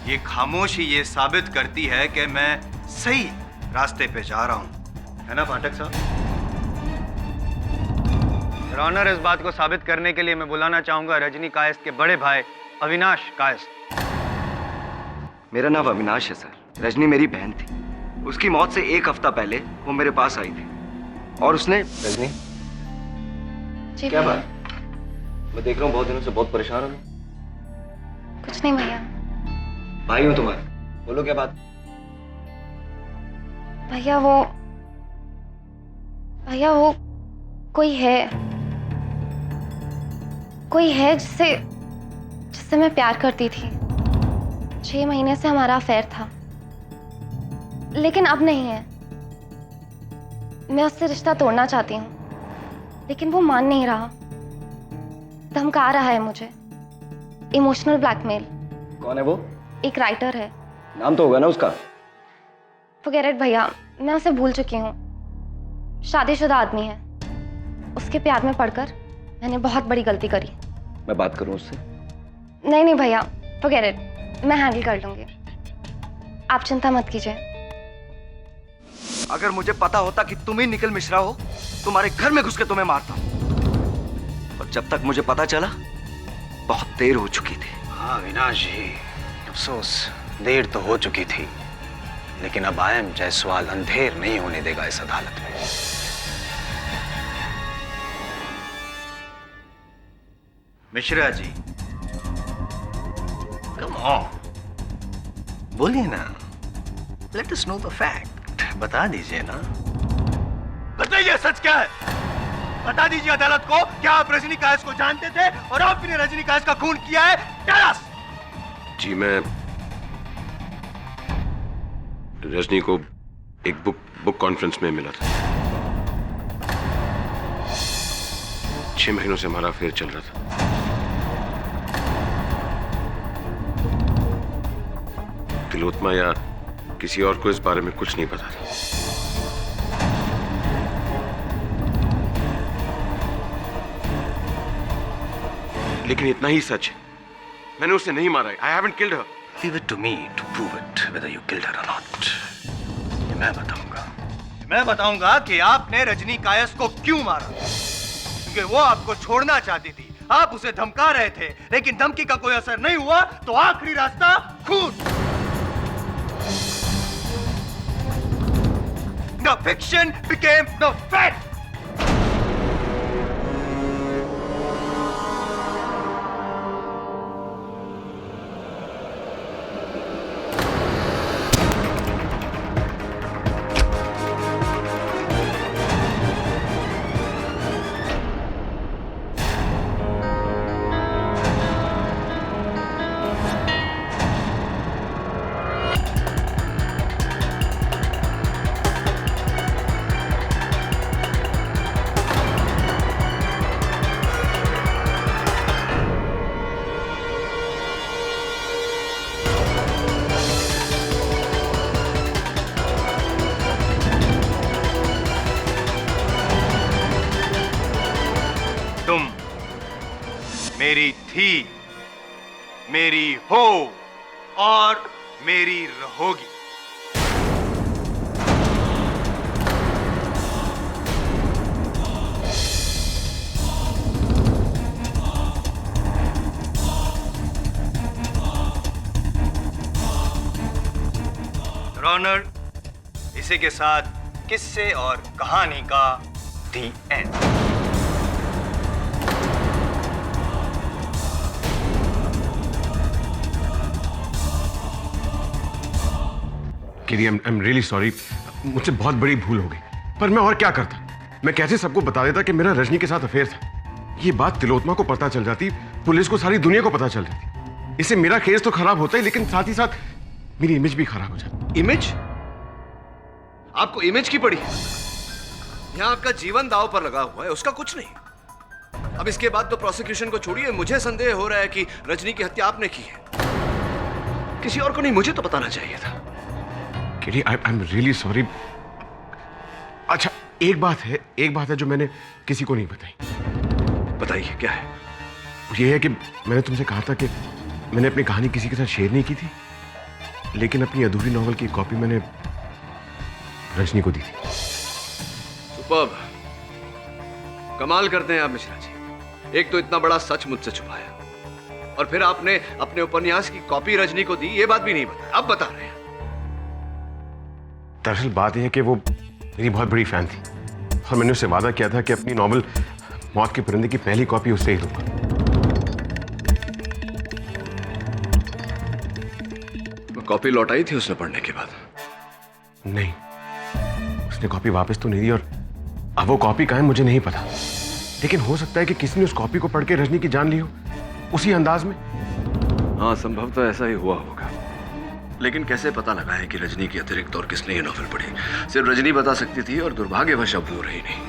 ये खामोशी ये साबित करती है कि मैं सही रास्ते पे जा रहा हूं, है ना पाठक साहब? योर ऑनर, इस बात को साबित करने के लिए मैं बुलाना चाहूंगा रजनी कायस्थ के बड़े भाई अविनाश कायस्थ। मेरा नाम अविनाश है सर। रजनी मेरी बहन थी। उसकी मौत से 1 हफ्ता पहले वो मेरे पास आई थी और उसने। रजनी, क्या बात? मैं देख रहा हूँ बहुत दिनों से बहुत परेशान हूँ। कुछ नहीं भैया। भाई हूँ तुम्हारा, बोलो क्या बात? भैया वो कोई है जिससे मैं प्यार करती थी। 6 महीने से हमारा अफेयर था, लेकिन अब नहीं है। मैं उससे रिश्ता तोड़ना चाहती हूँ, लेकिन वो मान नहीं रहा, धमका रहा है मुझे। Emotional blackmail. कौन है वो? एक राइटर है। नाम तो होगा ना उसका? फॉरगेट इट भैया, मैं उसे भूल चुकी हूँ। शादीशुदा आदमी है। उसके प्यार में पड़कर मैंने बहुत बड़ी गलती करी। मैं बात करूँ उससे? नहीं भैया, फॉरगेट इट, मैं हैंडल कर लूंगी, आप चिंता मत कीजिए। अगर मुझे पता होता कि तुम ही निखिल मिश्रा हो, तुम्हारे घर में घुस के तुम्हें मारता। और जब तक मुझे पता चला बहुत देर हो चुकी थी। हाँ अविनाश जी, अफसोस देर तो हो चुकी थी, लेकिन अब आयम जायसवाल अंधेर नहीं होने देगा इस अदालत में। मिश्रा जी, कम ऑन, बोलिए ना, let us know the fact. बता दीजिए ना, बताइए सच क्या है? बता दीजिए अदालत को, क्या आप रजनी कायस्थ को जानते थे और आपने रजनी कायस्थ का खून किया है? Tell us. जी, मैं रजनी को एक बुक कॉन्फ्रेंस में मिला था। 6 महीनों से हमारा अफेयर चल रहा था। तिलोत्मा या किसी और को इस बारे में कुछ नहीं पता था। लेकिन इतना ही सच है, मैंने उसे नहीं मारा है। I haven't killed her. Leave it to me to prove it, whether you killed her or not. ये मैं बताऊंगा कि आपने रजनी कायस्थ को क्यों मारा, क्योंकि वो आपको छोड़ना चाहती थी। आप उसे धमका रहे थे, लेकिन धमकी का कोई असर नहीं हुआ, तो आखिरी रास्ता खून। The fiction became the fact. तुम मेरी थी, मेरी हो और मेरी रहोगी। ऑनर, इसी के साथ किस्से और कहानी का the end. Kerry, I am really sorry, मुझसे बहुत बड़ी भूल हो गई। पर मैं और क्या करता? मैं कैसे सबको बता देता कि मेरा रजनी के साथ अफेयर था? ये बात तिलोत्मा को पता चल जाती, पुलिस को, सारी दुनिया को पता चल जाती। इससे मेरा केस तो खराब होता ही, लेकिन साथ ही साथ मेरी इमेज भी खराब हो जाती। इमेज? आपको इमेज की पड़ी है। यहां आपका जीवन दांव पर लगा हुआ है, उसका कुछ नहीं। अब इसके बाद तो प्रोसिक्यूशन को छोड़िए, मुझे संदेह हो रहा है कि रजनी की हत्या आपने की है, किसी और को नहीं। मुझे तो बताना चाहिए था। किडी, आई एम रियली सॉरी। अच्छा, एक बात है जो मैंने किसी को नहीं बताई। बताइए, क्या है? ये है कि मैंने तुमसे कहा था कि मैंने अपनी कहानी किसी के साथ शेयर नहीं की थी, लेकिन अपनी अधूरी नॉवल की कॉपी मैंने रजनी को दी थी। सुपर्ब, कमाल करते हैं आप मिश्रा जी। एक तो इतना बड़ा सच मुझसे छुपाया, और फिर आपने अपने उपन्यास की कॉपी रजनी को दी, ये बात भी नहीं बताई। अब बता रहे हैं। दरअसल बात यह है कि वो मेरी बहुत बड़ी फैन थी, और मैंने उससे वादा किया था कि अपनी नॉवल मौत के परिंदे की पहली कॉपी उससे ही लूंगा। कॉपी लौटाई थी उसने पढ़ने के बाद? नहीं, उसने कॉपी वापस तो नहीं दी, और अब वो कॉपी कहाँ है मुझे नहीं पता। लेकिन हो सकता है कि किसी ने उस कॉपी को पढ़ के रजनी की जान ली हो, उसी अंदाज में। हाँ, संभवतः ऐसा ही हुआ होगा। लेकिन कैसे पता लगाएं कि रजनी की अतिरिक्त और किसने ये नॉवल पढ़ी? सिर्फ रजनी बता सकती थी, और दुर्भाग्यवश अब वो रही नहीं।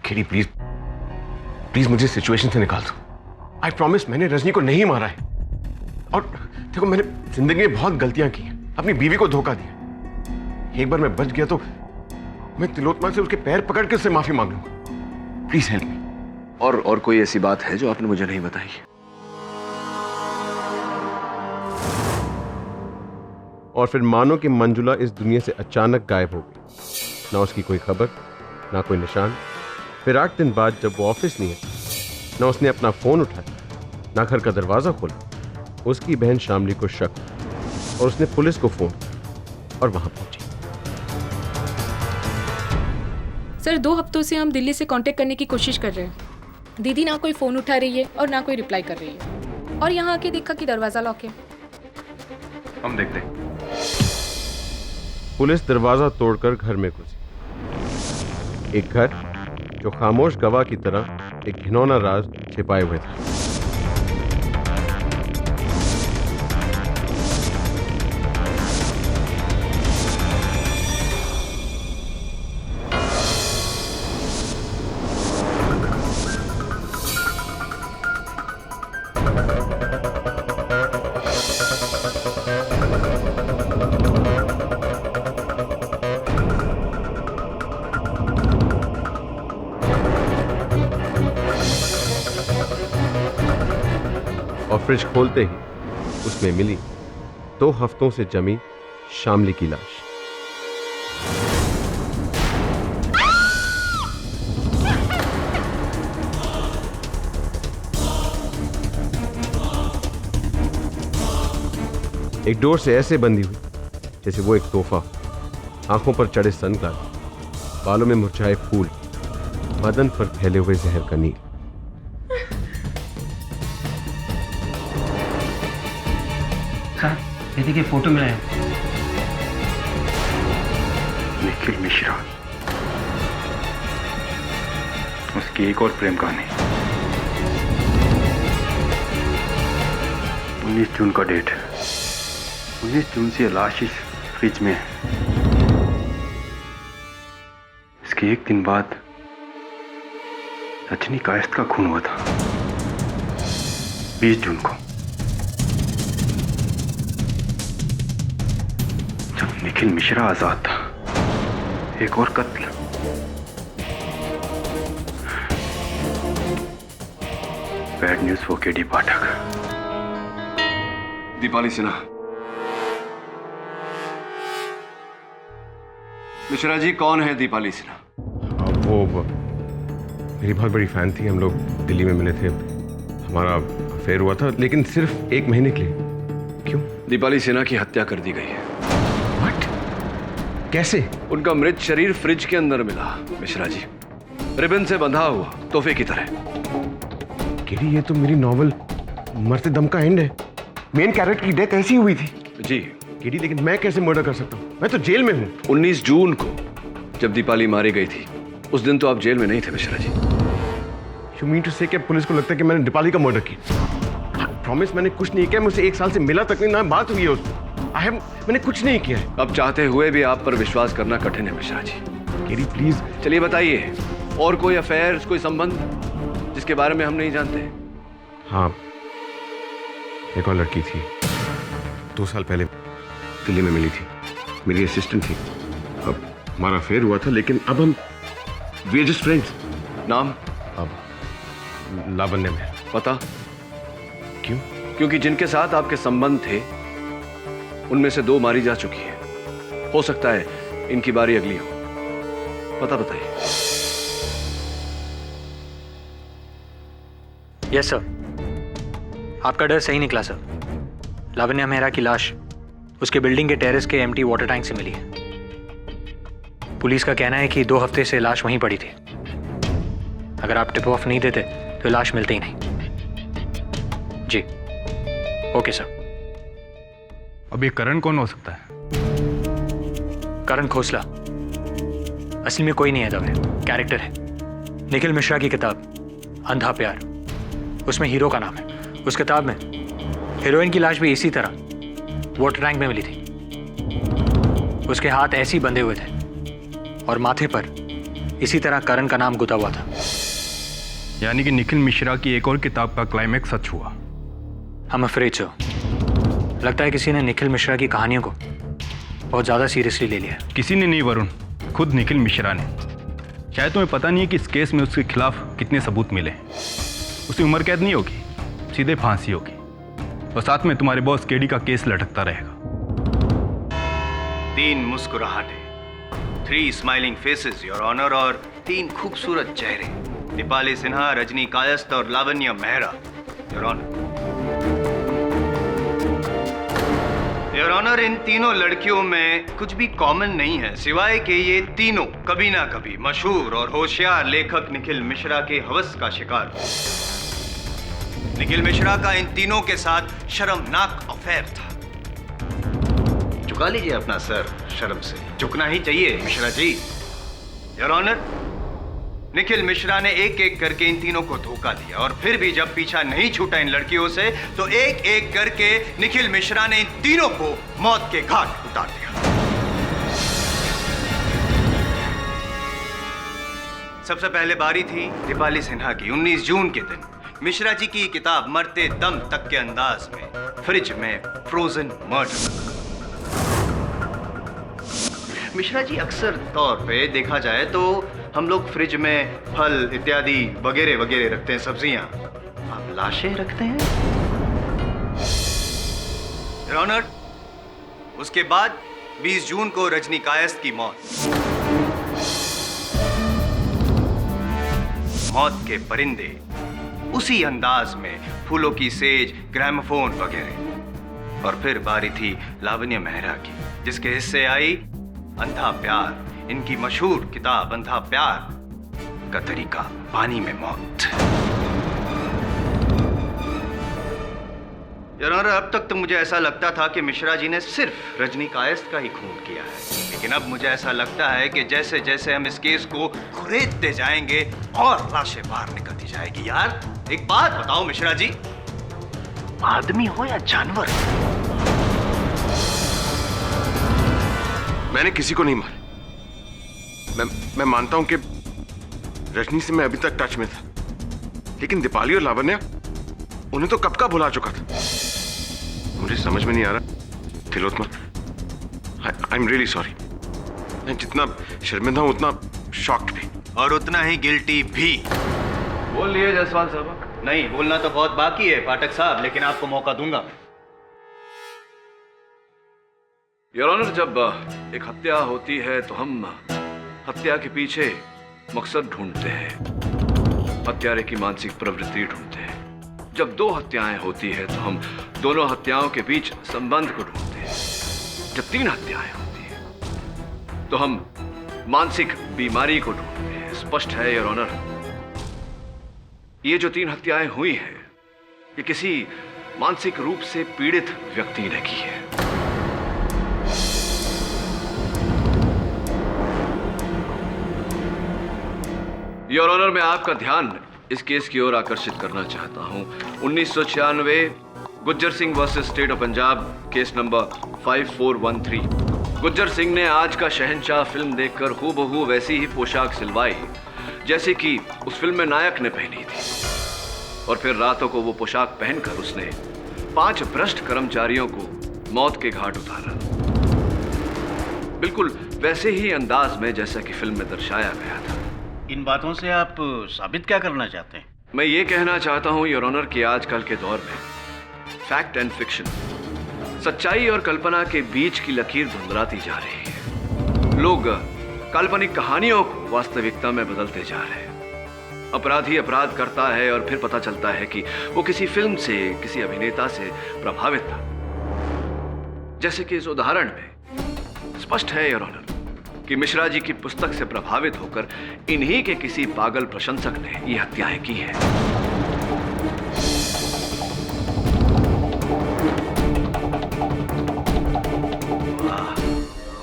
खिड़ी, प्लीज मुझे सिचुएशन से निकाल दो। आई प्रॉमिस, मैंने रजनी को नहीं मारा है। और देखो, मैंने जिंदगी में बहुत गलतियां की हैं, अपनी बीवी को धोखा दिया। एक बार मैं बच गया तो मैं तिलोत्तमा से उसके पैर पकड़ के उससे माफी मांग लूंगा। Please help me. और कोई ऐसी बात है जो आपने मुझे नहीं बताई? और फिर मानो कि मंजुला इस दुनिया से अचानक गायब हो गई। ना उसकी कोई खबर, ना कोई निशान। फिर 8 दिन बाद जब वो ऑफिस नहीं है, ना उसने अपना फोन उठाया, ना घर का दरवाजा खोला। उसकी बहन शामली को शक, और उसने पुलिस को फोन किया और वहां पहुंची। सर, 2 हफ्तों से हम दिल्ली से कांटेक्ट करने की कोशिश कर रहे हैं। दीदी ना कोई फोन उठा रही है और ना कोई रिप्लाई कर रही है, और यहाँ आके देखा कि दरवाजा लॉक है। हम देखते हैं। पुलिस दरवाजा तोड़कर घर में घुसी। एक घर जो खामोश गवाह की तरह एक घिनौना राज छिपाए हुए था। और फ्रिज खोलते ही उसमें मिली 2 हफ्तों से जमी शामली की लाश। एक डोर से ऐसे बंधी हुई जैसे वो एक तोहफा। आंखों पर चढ़े सनग्लास, बालों में मुरझाए फूल, बदन पर फैले हुए जहर का नील। सर, दीदी की फोटो मिला है। निखिल मिश्रा, उसकी एक और प्रेम कहानी। 19 जून का डेट है। 19 जून से लाश इस फ्रिज में है। इसके 1 दिन बाद रजनी कायस्थ का खून हुआ था, 20 जून को, जब निखिल मिश्रा आजाद था। एक और कत्ल। बैड न्यूज फॉर केडी पाठक। दीपाली सिन्हा। मिश्रा जी, कौन है दीपाली सिन्हा? वो मेरी बहुत बड़ी फैन थी। हम लोग दिल्ली में मिले थे, हमारा अफेयर हुआ था, लेकिन सिर्फ 1 महीने के लिए। क्यों? दीपाली सिन्हा की हत्या कर दी गई है। व्हाट? कैसे? उनका मृत शरीर फ्रिज के अंदर मिला मिश्रा जी, रिबन से बंधा हुआ, तोहफे की तरह। केडी, ये तो मेरी नॉवल मरते दम का एंड है। मेन कैरेक्टर की डेथ ऐसी हुई थी। जी केडी, लेकिन मैं कैसे मर्डर कर सकता हूँ? मैं तो जेल में हूँ। 19 जून को जब दीपाली मारी गई थी, उस दिन तो आप जेल में नहीं थे Mishra ji. You mean to से कि पुलिस को लगता है कि मैंने दीपाली का मर्डर किया? प्रॉमिस, मैंने कुछ नहीं किया। मुझसे 1 साल से मिला तक नहीं, ना बात हुई है उससे। मैंने कुछ नहीं किया है। अब चाहते हुए भी आप पर विश्वास करना कठिन है मिश्रा जी। KD please. चलिए बताइए, और कोई अफेयर, कोई संबंध जिसके बारे में हम नहीं जानते? हाँ, एक और लड़की थी, 2 साल पहले दिल्ली में मिली थी, मेरी असिस्टेंट थी। अब हमारा अफेयर हुआ था, लेकिन अब हम वी आर जस्ट फ्रेंड्स। नाम? अब लावण्य में। पता? क्यों? क्योंकि जिनके साथ आपके संबंध थे उनमें से 2 मारी जा चुकी है। हो सकता है इनकी बारी अगली हो। पता बताइए। यस सर, आपका डर सही निकला सर। लावण्या मेहरा की लाश उसके बिल्डिंग के टेरेस के एम्प्टी वाटर टैंक से मिली है। पुलिस का कहना है कि 2 हफ्ते से लाश वहीं पड़ी थी। अगर आप टिप ऑफ नहीं देते तो लाश मिलती ही नहीं। जी ओके सर। अब ये करण कौन हो सकता है? करण खोसला असली में कोई नहीं है दवे, कैरेक्टर है। निखिल मिश्रा की किताब अंधा प्यार, उसमें हीरो का नाम है। उस किताब में हीरोइन की लाश भी इसी तरह वाटर टैंक में मिली थी। उसके हाथ ऐसे ही बंधे हुए थे और माथे पर इसी तरह करण का नाम गुथा हुआ था। यानी कि निखिल मिश्रा की एक और किताब का क्लाइमैक्स सच हुआ। हम अफ्रेड सो, लगता है किसी ने निखिल मिश्रा की कहानियों को बहुत ज़्यादा सीरियसली ले लिया। किसी ने नहीं वरुण, खुद निखिल मिश्रा ने। शायद तुम्हें पता नहीं है कि इस केस में उसके खिलाफ कितने सबूत मिले। उसकी उम्र कैद नहीं होगी, सीधे फांसी होगी, और साथ में तुम्हारे बॉस केडी का केस लटकता रहेगा। 3 मुस्कुराहटें, 3 स्माइलिंग फेसेस योर ऑनर, और 3 खूबसूरत चेहरे, दीपाली सिन्हा, रजनी कायस्थ और Lavanya Mehra your honour. Your honour, इन तीनों लड़कियों में कुछ भी कॉमन नहीं है, सिवाय कि ये तीनों कभी ना कभी मशहूर और होशियार लेखक निखिल मिश्रा के हवस का शिकार। निखिल मिश्रा का इन तीनों के साथ शर्मनाक अफेयर था। झुका लीजिए अपना सर, शर्म से झुकना ही चाहिए मिश्रा जी। योर ऑनर, निखिल मिश्रा ने एक एक करके इन तीनों को धोखा दिया, और फिर भी जब पीछा नहीं छूटा इन लड़कियों से, तो एक एक करके निखिल मिश्रा ने इन तीनों को मौत के घाट उतार दिया। सबसे पहले बारी थी दीपाली सिन्हा की। 19 जून के दिन मिश्रा जी की किताब मरते दम तक के अंदाज में फ्रिज में फ्रोजन मर्डर। मिश्रा जी, अक्सर तौर पे देखा जाए तो हम लोग फ्रिज में फल इत्यादि वगैरह वगैरह रखते हैं, सब्जियां। आप लाशें रखते हैं योर ऑनर। उसके बाद 20 जून को रजनी कायस्थ की मौत के परिंदे, उसी अंदाज में फूलों की सेज, ग्रामोफोन वगैरह। और फिर बारी थी लावण्य मेहरा की, जिसके हिस्से आई अंधा प्यार, इनकी मशहूर किताब अंधा प्यार का तरीका, पानी में मौत। योर ऑनर, अब तक तो मुझे ऐसा लगता था कि मिश्रा जी ने सिर्फ रजनी कायस्थ का ही खून किया है, लेकिन अब मुझे ऐसा लगता है कि जैसे जैसे हम इस केस को खुरेदते जाएंगे और लाशें बाहर निकलती जाएगी। यार एक बात बताओ मिश्रा जी, आदमी हो या जानवर? मैंने किसी को नहीं मारा। मैं मानता हूं कि रजनी से मैं अभी तक टच में था, लेकिन दीपाली और लावण्या, उन्हें तो कब का भुला चुका था। मुझे समझ में नहीं आ रहा तिलोत्तमा, आई एम रियली सॉरी। मैं जितना शर्मिंदा हूं उतना शॉक्ड भी, और उतना ही गिल्टी भी। बोल लिए जायसवाल साहब? नहीं, बोलना तो बहुत बाकी है पाठक साहब, लेकिन आपको मौका दूंगा। योर ऑनर, जब एक हत्या होती है तो हम हत्या के पीछे मकसद ढूंढते हैं, हत्यारे की मानसिक प्रवृत्ति ढूंढते हैं। जब 2 हत्याएं होती है तो हम दोनों हत्याओं के बीच संबंध को ढूंढते हैं। जब 3 हत्याएं होती हैं तो हम मानसिक बीमारी को ढूंढते हैं। स्पष्ट है योर ऑनर, ये जो 3 हत्याएं हुई हैं, ये किसी मानसिक रूप से पीड़ित व्यक्ति ने की है। योर ऑनर, मैं आपका ध्यान इस केस की ओर आकर्षित करना चाहता हूं। 1996 Gujjar Singh versus state of Punjab, case number 5413। Gujjar Singh ने आज का शहंशाह फिल्म देखकर हूबहू वैसी ही पोशाक सिलवाई जैसे कि उस फिल्म में नायक ने पहनी थी, और फिर रातों को वो पोशाक पहनकर उसने 5 भ्रष्ट कर्मचारियों को मौत के घाट उतारा, बिल्कुल वैसे ही अंदाज में जैसा कि फिल्म में दर्शाया गया था। इन बातों से आप साबित क्या करना चाहते हैं? मैं ये कहना चाहता हूं योर ऑनर कि आजकल के दौर में फैक्ट एंड फिक्शन, सच्चाई और कल्पना के बीच की लकीर धुंधलाती जा रही है। लोग काल्पनिक कहानियों को वास्तविकता में बदलते जा रहे हैं। अपराधी अपराध करता है और फिर पता चलता है कि वो किसी फिल्म से, किसी अभिनेता से प्रभावित था। जैसे कि इस उदाहरण में स्पष्ट है योर ऑनर कि मिश्रा जी की पुस्तक से प्रभावित होकर इन्हीं के किसी पागल प्रशंसक ने ये हत्याएं की हैं।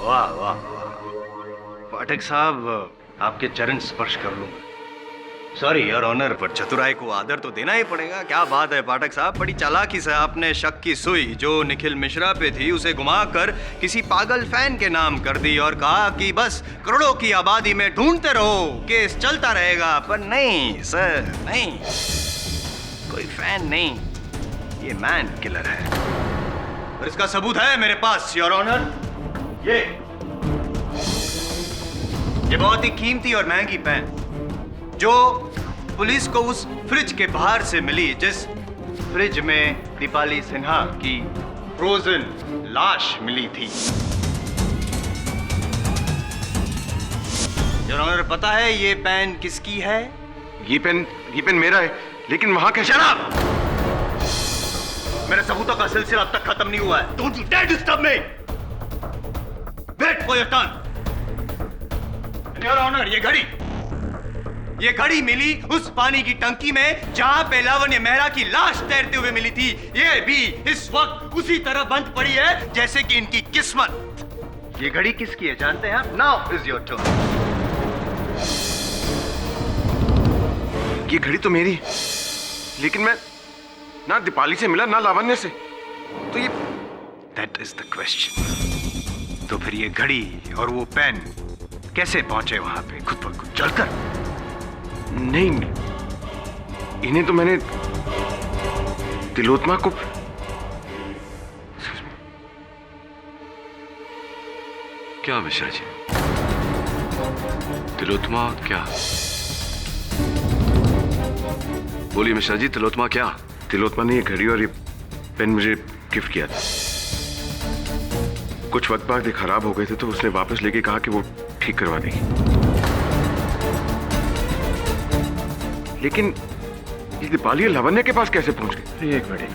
वाह वाह वाह, पाठक साहब आपके चरण स्पर्श कर लूंगा। सॉरी योर ऑनर, पर चतुराई को आदर तो देना ही पड़ेगा। क्या बात है पाठक साहब, बड़ी चालाकी से आपने शक की सुई जो निखिल मिश्रा पे थी उसे घुमाकर किसी पागल फैन के नाम कर दी और कहा कि बस करोड़ों की आबादी में ढूंढते रहो, केस चलता रहेगा। पर नहीं सर, नहीं, कोई फैन नहीं, ये मैन किलर है। और इसका सबूत है मेरे पास योर ऑनर। ये बहुत ही कीमती और महंगी पेन जो पुलिस को उस फ्रिज के बाहर से मिली जिस फ्रिज में दीपाली सिन्हा की फ्रोजन लाश मिली थी। योर ऑनर, पता है ये पेन किसकी है? ये पेन मेरा है, लेकिन वहां कैसे? शराब! मेरे सबूतों का सिलसिला अब तक खत्म नहीं हुआ है। Don't you dare disturb me! Wait for your turn. Your honour, ये घड़ी मिली उस पानी की टंकी में जहां पे लावण्य मेहरा की लाश तैरते हुए मिली थी। ये भी इस वक्त उसी तरह बंद पड़ी है जैसे कि इनकी किस्मत। ये घड़ी किसकी है जानते हैं आप? Now is your turn. ये घड़ी तो मेरी, लेकिन मैं ना दीपाली से मिला ना लावण्य से, तो ये दैट इज द क्वेश्चन। तो फिर ये घड़ी और वो पेन कैसे पहुंचे वहां पे खुद ब खुद चलकर? नहीं, इन्हें तो मैंने तिलोत्मा को क्या मिश्रा जी? तिलोत्मा क्या? बोलिए मिश्रा जी, तिलोत्मा क्या? तिलोत्मा ने ये घड़ी और ये पेन मुझे गिफ्ट किया था। कुछ वक्त बाद ये खराब हो गए थे तो उसने वापस लेके कहा कि वो ठीक करवा देगी। लेकिन ये दीपाली लावण्य के पास कैसे पहुंच गई? एक मिनट।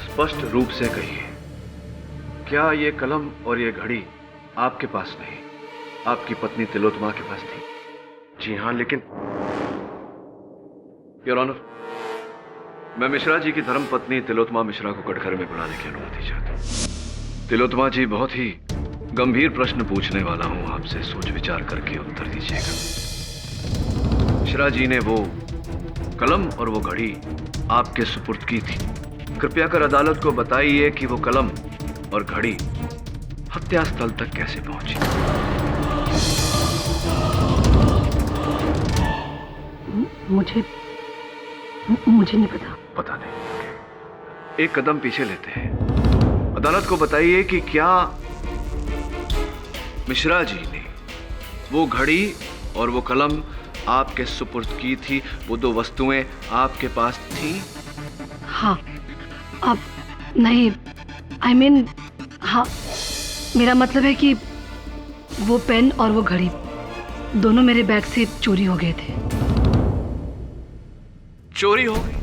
स्पष्ट रूप से कहिए, क्या ये कलम और ये घड़ी आपके पास नहीं, आपकी पत्नी तिलोत्मा के पास थी? जी हाँ, लेकिन योर ऑनर, मैं मिश्रा जी की धर्मपत्नी तिलोत्मा मिश्रा को कटघरे में बुलाने की अनुमति चाहता हूं। तिलोत्मा जी, बहुत ही गंभीर प्रश्न पूछने वाला हूं आपसे, सोच विचार करके उत्तर दीजिएगा। मिश्रा जी ने वो कलम और वो घड़ी आपके सुपुर्द की थी। कृपया कर अदालत को बताइए कि वो कलम और घड़ी हत्यास्थल तक कैसे पहुंची। मुझे नहीं पता नहीं। एक कदम पीछे लेते हैं। अदालत को बताइए कि क्या मिश्रा जी ने वो घड़ी और वो कलम आपके सुपुर्द की थी? वो 2 वस्तुएं आपके पास थी? हाँ, अब नहीं, I mean, हाँ, मेरा मतलब है कि वो पेन और वो घड़ी दोनों मेरे बैग से चोरी हो गए थे। चोरी हो गई?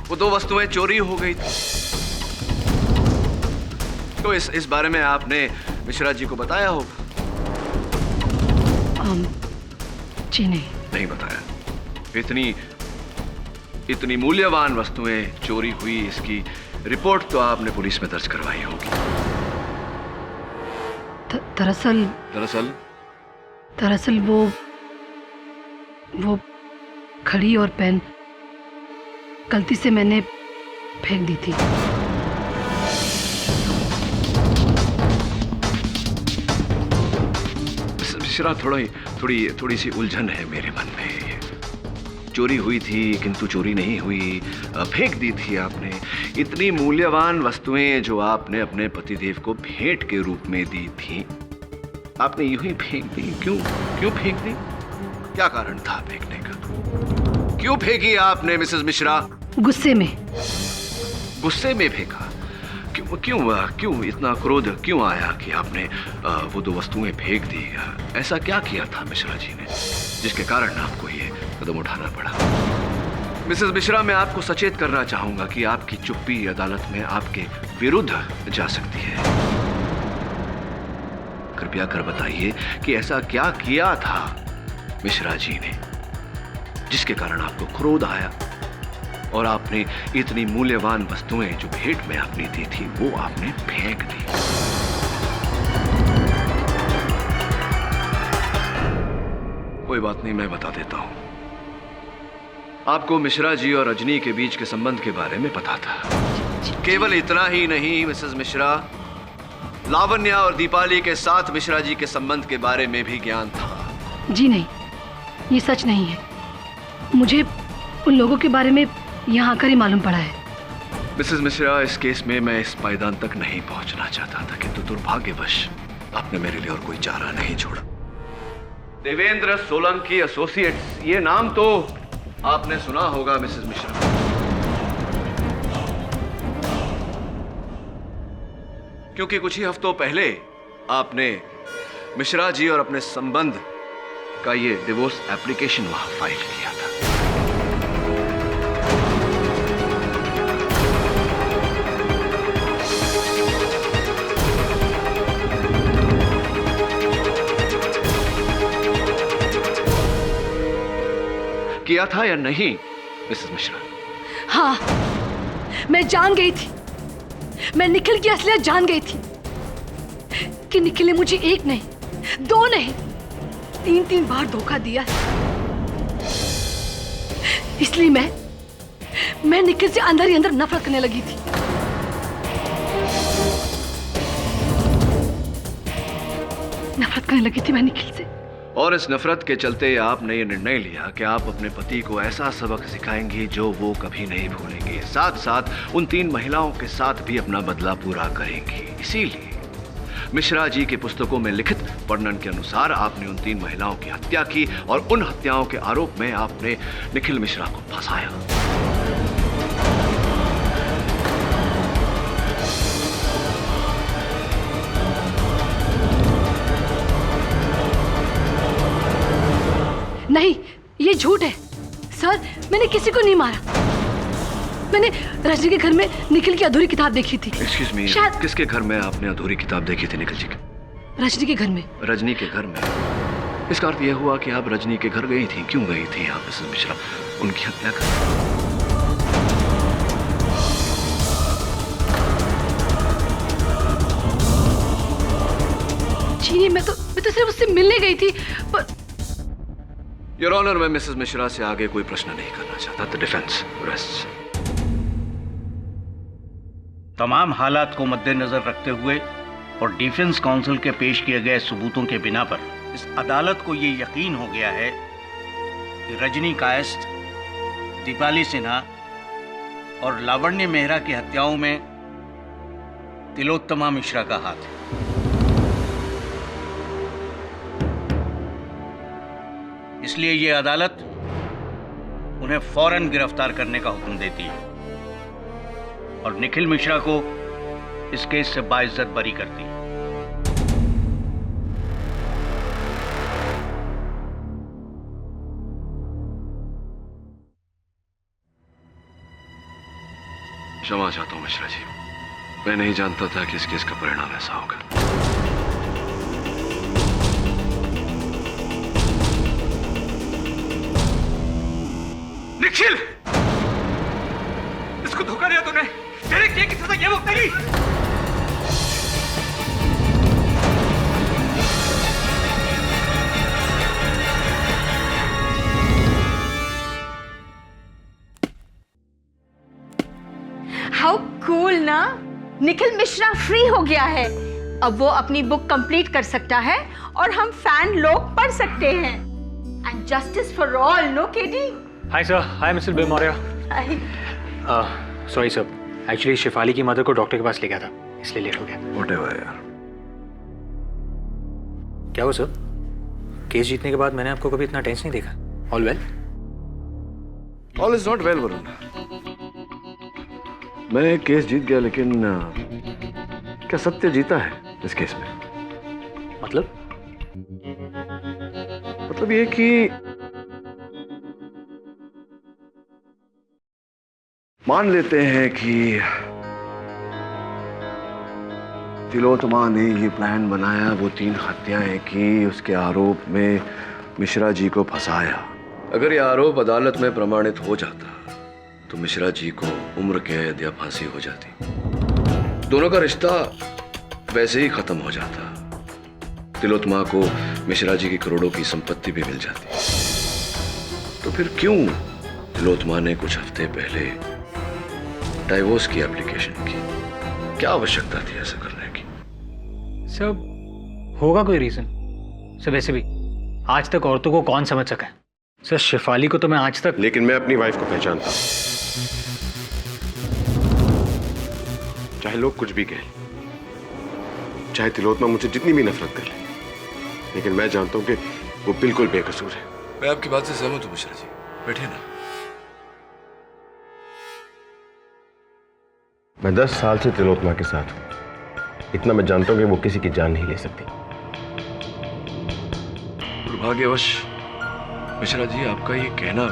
वो 2 वस्तुएं चोरी हो गई थी? तो इस बारे में आपने मिश्रा जी को बताया होगा? जी नहीं बताया। इतनी मूल्यवान वस्तुएं चोरी हुई, इसकी रिपोर्ट तो आपने पुलिस में दर्ज करवाई होगी। दरअसल वो घड़ी और पेन गलती से मैंने फेंक दी थी। मिश्रा, थोड़ी सी उलझन है मेरे मन में। चोरी हुई थी किंतु चोरी नहीं हुई, फेंक दी थी आपने। इतनी मूल्यवान वस्तुएं जो आपने अपने पतिदेव को भेंट के रूप में दी थी, आपने यूं ही फेंक दी। क्यों फेंक दी? क्या कारण था फेंकने का? क्यों फेंकी आपने मिसेस मिश्रा? गुस्से में फेंका? क्यों इतना क्रोध क्यों आया कि आपने वो दो वस्तुएं फेंक दी? ऐसा क्या किया था मिश्रा जी ने जिसके कारण आपको ये कदम उठाना पड़ा? मिसेस मिश्रा, मैं आपको सचेत करना चाहूंगा कि आपकी चुप्पी अदालत में आपके विरुद्ध जा सकती है। कृपया कर बताइए कि ऐसा क्या किया था मिश्रा जी ने जिसके कारण आपको क्रोध आया और आपने इतनी मूल्यवान वस्तुएं जो भेंट में आपने दी थी वो आपने फेंक दी। कोई बात नहीं, मैं बता देता हूं। आपको मिश्रा जी और रजनी के बीच के संबंध के बारे में पता था। केवल इतना ही नहीं मिसेस मिश्रा, लावण्या और दीपाली के साथ मिश्रा जी के संबंध के बारे में भी ज्ञान था। जी नहीं, ये सच नहीं है। मुझे उन लोगों के बारे में यहाँ आकर ही मालूम पड़ा है। मिसेस मिश्रा, इस केस में मैं इस पायदान तक नहीं पहुंचना चाहता था, किंतु दुर्भाग्यवश आपने मेरे लिए और कोई चारा नहीं छोड़ा। देवेंद्र सोलंकी एसोसिएट्स, ये नाम तो आपने सुना होगा मिसेस मिश्रा। क्योंकि कुछ ही हफ्तों पहले आपने मिश्रा जी और अपने संबंध का ये डिवोर्स एप्लीकेशन वहां फाइल किया था। किया था या नहीं मिसेस मिश्रा? हाँ, मैं जान गई थी, मैं निखिल की असलियत जान गई थी कि निखिल ने मुझे एक नहीं, दो नहीं, तीन बार धोखा दिया। इसलिए मैं निखिल से अंदर ही अंदर नफरत करने लगी थी। नफरत करने लगी थी मैं निखिल से। और इस नफरत के चलते आपने ये निर्णय लिया कि आप अपने पति को ऐसा सबक सिखाएंगी जो वो कभी नहीं भूलेंगे। साथ साथ उन 3 महिलाओं के साथ भी अपना बदला पूरा करेंगी। इसीलिए मिश्रा जी की पुस्तकों में लिखित वर्णन के अनुसार आपने उन 3 महिलाओं की हत्या की और उन हत्याओं के आरोप में आपने निखिल मिश्रा को फंसाया। नहीं, ये झूठ है सर। मैंने किसी को नहीं मारा। मैंने रजनी के घर में निखिल की अधूरी किताब देखी थी। एक्सक्यूज मी, किसके घर में आपने अधूरी किताब देखी थी निखिल जी की? रजनी के घर में। रजनी के घर में? इसका अर्थ यह हुआ कि आप रजनी के घर गई थी। क्यों गई थी आप मिसेस मिश्रा उनकी हत्या कर? जी नहीं, मैं तो सिर्फ उससे मिलने गई थी। पर योर ऑनर, मैं मिसेस मिश्रा से आगे कोई प्रश्न नहीं करना चाहता। The defence rests. तमाम हालात को मद्देनजर रखते हुए और डिफेंस काउंसिल के पेश किए गए सबूतों के बिना पर इस अदालत को ये यकीन हो गया है कि रजनी कायस्थ, दीपाली सिन्हा और लावण्य मेहरा की हत्याओं में तिलोत्तमा मिश्रा का हाथ है। इसलिए ये अदालत उन्हें फौरन गिरफ्तार करने का हुक्म देती है और निखिल मिश्रा को इस केस से बाइज्जत बरी करती है। क्षमा चाहता हूं मिश्रा जी, मैं नहीं जानता था कि इस केस का परिणाम ऐसा होगा। निखिल, इसको धोखा दिया तूने। तेरे किए की सजा ये भुगतेगी। ना, निखिल मिश्रा फ्री हो गया है। अब वो अपनी बुक कंप्लीट कर सकता है और हम फैन लोग पढ़ सकते हैं। And justice for all, no KD? Hi sir, hi Mr Bill Maurya. Sorry sir, actually Shifali की मदर को डॉक्टर के पास ले गया था, इसलिए लेट हो गया। व्हाटएवर यार। क्या हो सर? केस जीतने के बाद मैंने आपको कभी इतना टेंस नहीं देखा। All well? All is not well Varun. मैं केस जीत गया, लेकिन क्या सत्य जीता है इस केस में? मतलब ये कि मान लेते हैं कि तिलोत्तमा ने ये प्लान बनाया, वो 3 हत्याएं की, उसके आरोप में मिश्रा जी को फंसाया। अगर ये आरोप अदालत में प्रमाणित हो जाता तो मिश्रा जी को उम्र कैद या फांसी हो जाती। दोनों का रिश्ता वैसे ही खत्म हो जाता। तिलोत्तमा को मिश्रा जी की करोड़ों की संपत्ति भी मिल जाती। तो फिर क्यों तिलोत्तमा ने कुछ हफ्ते पहले डाइवोर्स की एप्लीकेशन की? क्या आवश्यकता थी ऐसा करने की? सर होगा कोई रीजन। सर वैसे भी आज तक औरतों को कौन समझ सका है? सर शिफाली को तो मैं आज तक। लेकिन मैं अपनी वाइफ को पहचानता हूं। चाहे लोग कुछ भी कहें, चाहे तिलोत्तमा मुझे जितनी भी नफरत कर ले, लेकिन मैं जानता हूं कि वो बिल्कुल बेकसूर है। मैं आपकी बात से सहमत हूं मिश्रा जी, बैठिए ना। मैं 10 साल से तिलोत्तमा के साथ हूं। इतना मैं जानता हूं कि वो किसी की जान नहीं ले सकती। दुर्भाग्यवश मिश्रा जी, आपका ये कहना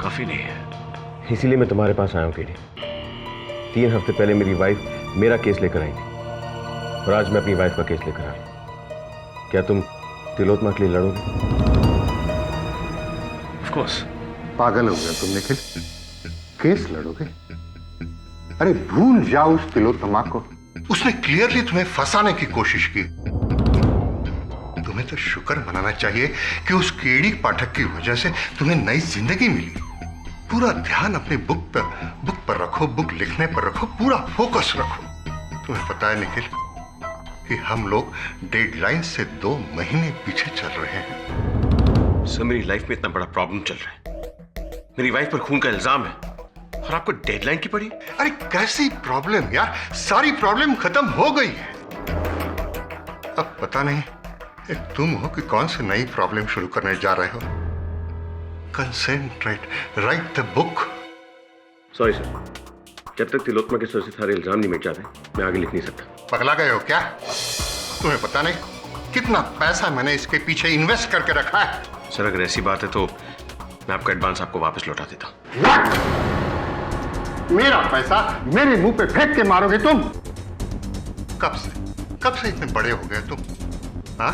काफी नहीं है। इसीलिए मैं तुम्हारे पास आया हूं केडी। 3 हफ्ते पहले मेरी वाइफ मेरा केस लेकर आई थी और आज मैं अपनी वाइफ का केस लेकर आ रहा हूं। क्या तुम तिलोत्तमा के लिए लड़ोगे? Of course. पागल हो गया तुम निखिल? केस लड़ोगे? अरे भूल जाओ उस तिलोत्तमा को। उसने क्लियरली तुम्हें फंसाने की कोशिश की। तुम्हें तो शुक्र मनाना चाहिए कि उस केडी पाठक की वजह से तुम्हें नई जिंदगी मिली। पूरा ध्यान अपनी बुक पर रखो, बुक लिखने पर रखो, पूरा फोकस रखो। तुम्हें पता है निखिल कि हम लोग डेडलाइन से 2 महीने पीछे चल रहे हैं। सर मेरी लाइफ में इतना बड़ा प्रॉब्लम चल रहा है। मेरी वाइफ पर खून का इल्जाम है और आपको डेडलाइन की पड़ी? अरे कैसी प्रॉब्लम यार, सारी प्रॉब्लम खत्म हो गई है। अब पता नहीं तुम हो कि कौन सी नई प्रॉब्लम शुरू करने जा रहे हो। Concentrate, right the book. Sorry sir, जब तक तिलोत्तमा के सर से सारे इल्जाम नहीं मिट जाते मैं आगे लिख नहीं सकता। पगला गए हो क्या? तुम्हें पता नहीं कितना पैसा मैंने इसके पीछे इन्वेस्ट करके रखा है। सर अगर ऐसी बात है तो मैं आपका एडवांस आपको वापस लौटा देता। मेरा पैसा मेरे मुंह पे फेंक के मारोगे तुम? कब से इतने बड़े हो गए तुम? हाँ,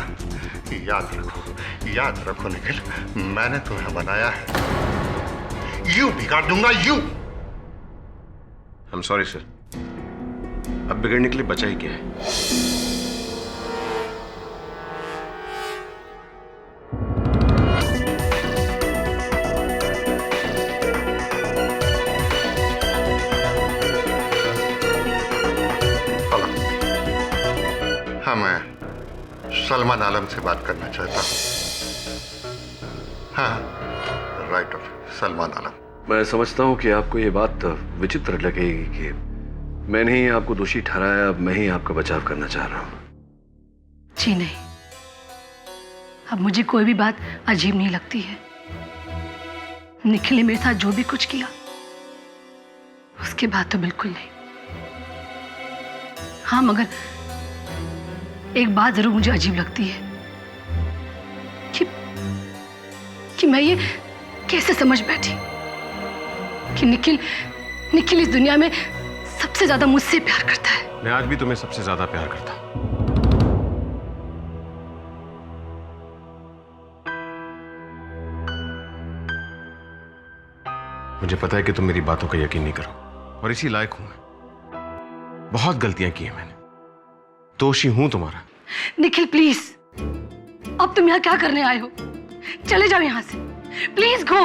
याद रखो निखिल, मैंने तुम्हें बनाया है। यू बिगाड़ दूंगा, you. I am sorry sir, अब बिगड़ने के लिए बचा ही क्या है? हाँ, मैं सलमान आलम से बात करना चाहता हूँ। हाँ, राइट ऑफ सलमान आलम। मैं समझता हूं कि आपको ये बात विचित्र लगेगी कि मैंने ही आपको दोषी ठहराया, अब मैं ही आपका बचाव करना चाह रहा हूं। जी नहीं, अब मुझे कोई भी बात अजीब नहीं लगती है। निखिल ने मेरे साथ जो भी कुछ किया उसके बाद तो बिल्कुल नहीं। हाँ, मगर एक बात जरूर मुझे अजीब लगती है कि मैं ये कैसे समझ बैठी कि निखिल इस दुनिया में सबसे ज्यादा मुझसे प्यार करता है। मैं आज भी तुम्हें सबसे ज्यादा प्यार करता हूं। मुझे पता है कि तुम मेरी बातों का यकीन नहीं करो और इसी लायक हूं मैं। बहुत गलतियां की हैं मैंने, दोषी हूं तुम्हारा। निखिल प्लीज, अब तुम यहाँ क्या करने आए हो? चले जाओ यहाँ से, प्लीज गो।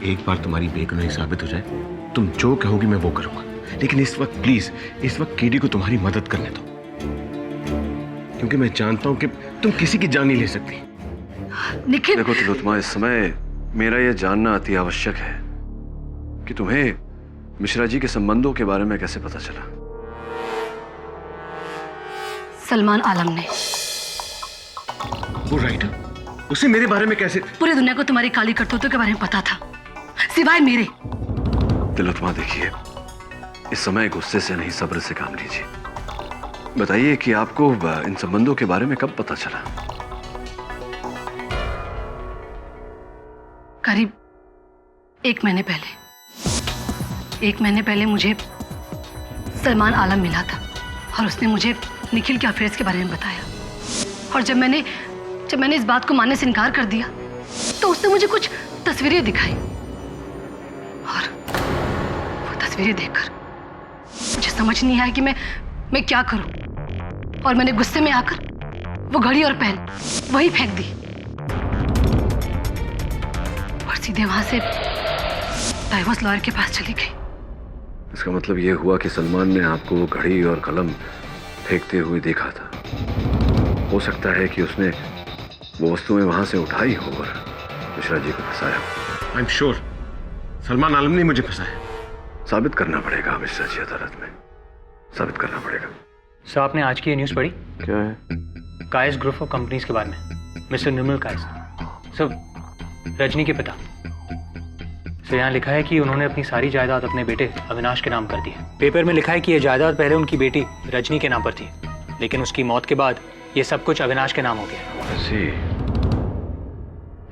एक बार तुम्हारी बेगुनाही साबित हो जाए तुम जो कहोगी मैं वो करूंगा, लेकिन इस वक्त प्लीज, इस वक्त केडी को तुम्हारी मदद करने दो, क्योंकि मैं जानता हूं कि तुम किसी की जान नहीं ले सकती। निखिल, देखो तिलोत्तमा, इस समय मेरा यह जानना अति आवश्यक है कि तुम्हें मिश्रा जी के संबंधों के बारे में कैसे पता चला। सलमान आलम ने। वो राइटर, उसे मेरे बारे में कैसे? पूरी दुनिया को तुम्हारी काली करतूतों के बारे में पता था, सिवाय मेरे। तिलोत्तमा देखिए, इस समय गुस्से से नहीं सब्र से काम लीजिए। बताइए कि आपको इन संबंधों के बारे में कब पता चला? करीब 1 महीने पहले। 1 महीने पहले मुझे सलमान आलम मिला था और उसने मुझे निखिल के अफेयर्स के बारे में बताया। और जब मैंने इस बात को मानने से इनकार कर दिया तो उसने मुझे कुछ तस्वीरें दिखाई, और वो तस्वीरें देखकर मुझे समझ नहीं आया कि मैं क्या करूं। और मैंने गुस्से में आकर वो घड़ी और पेन वहीं फेंक दी और सीधे वहां से डाइवोर्स लॉयर के पास चली गई। इसका मतलब ये हुआ कि सलमान ने आपको वो घड़ी और कलम फेंकते हुए देखा था। हो सकता है कि उसने वो वस्तुएं वहां से उठाई हो और मिश्रा जी को फंसाया। आई एम श्योर सलमान आलम ने मुझे फंसाया। साबित करना पड़ेगा मिश्रा जी, अदालत में साबित करना पड़ेगा। सर, आपने आज की ये न्यूज़ पढ़ी? क्या है? कायस ग्रुप ऑफ कंपनीज के बारे में। मिस्टर निर्मल कायस, सर, रजनी के पिता। सर, यहाँ लिखा है कि उन्होंने अपनी सारी जायदाद अपने बेटे अविनाश के नाम कर दी है। पेपर में लिखा है कि यह जायदाद पहले उनकी बेटी रजनी के नाम पर थी, लेकिन उसकी मौत के बाद ये सब कुछ अविनाश के नाम हो गया। ऐसी,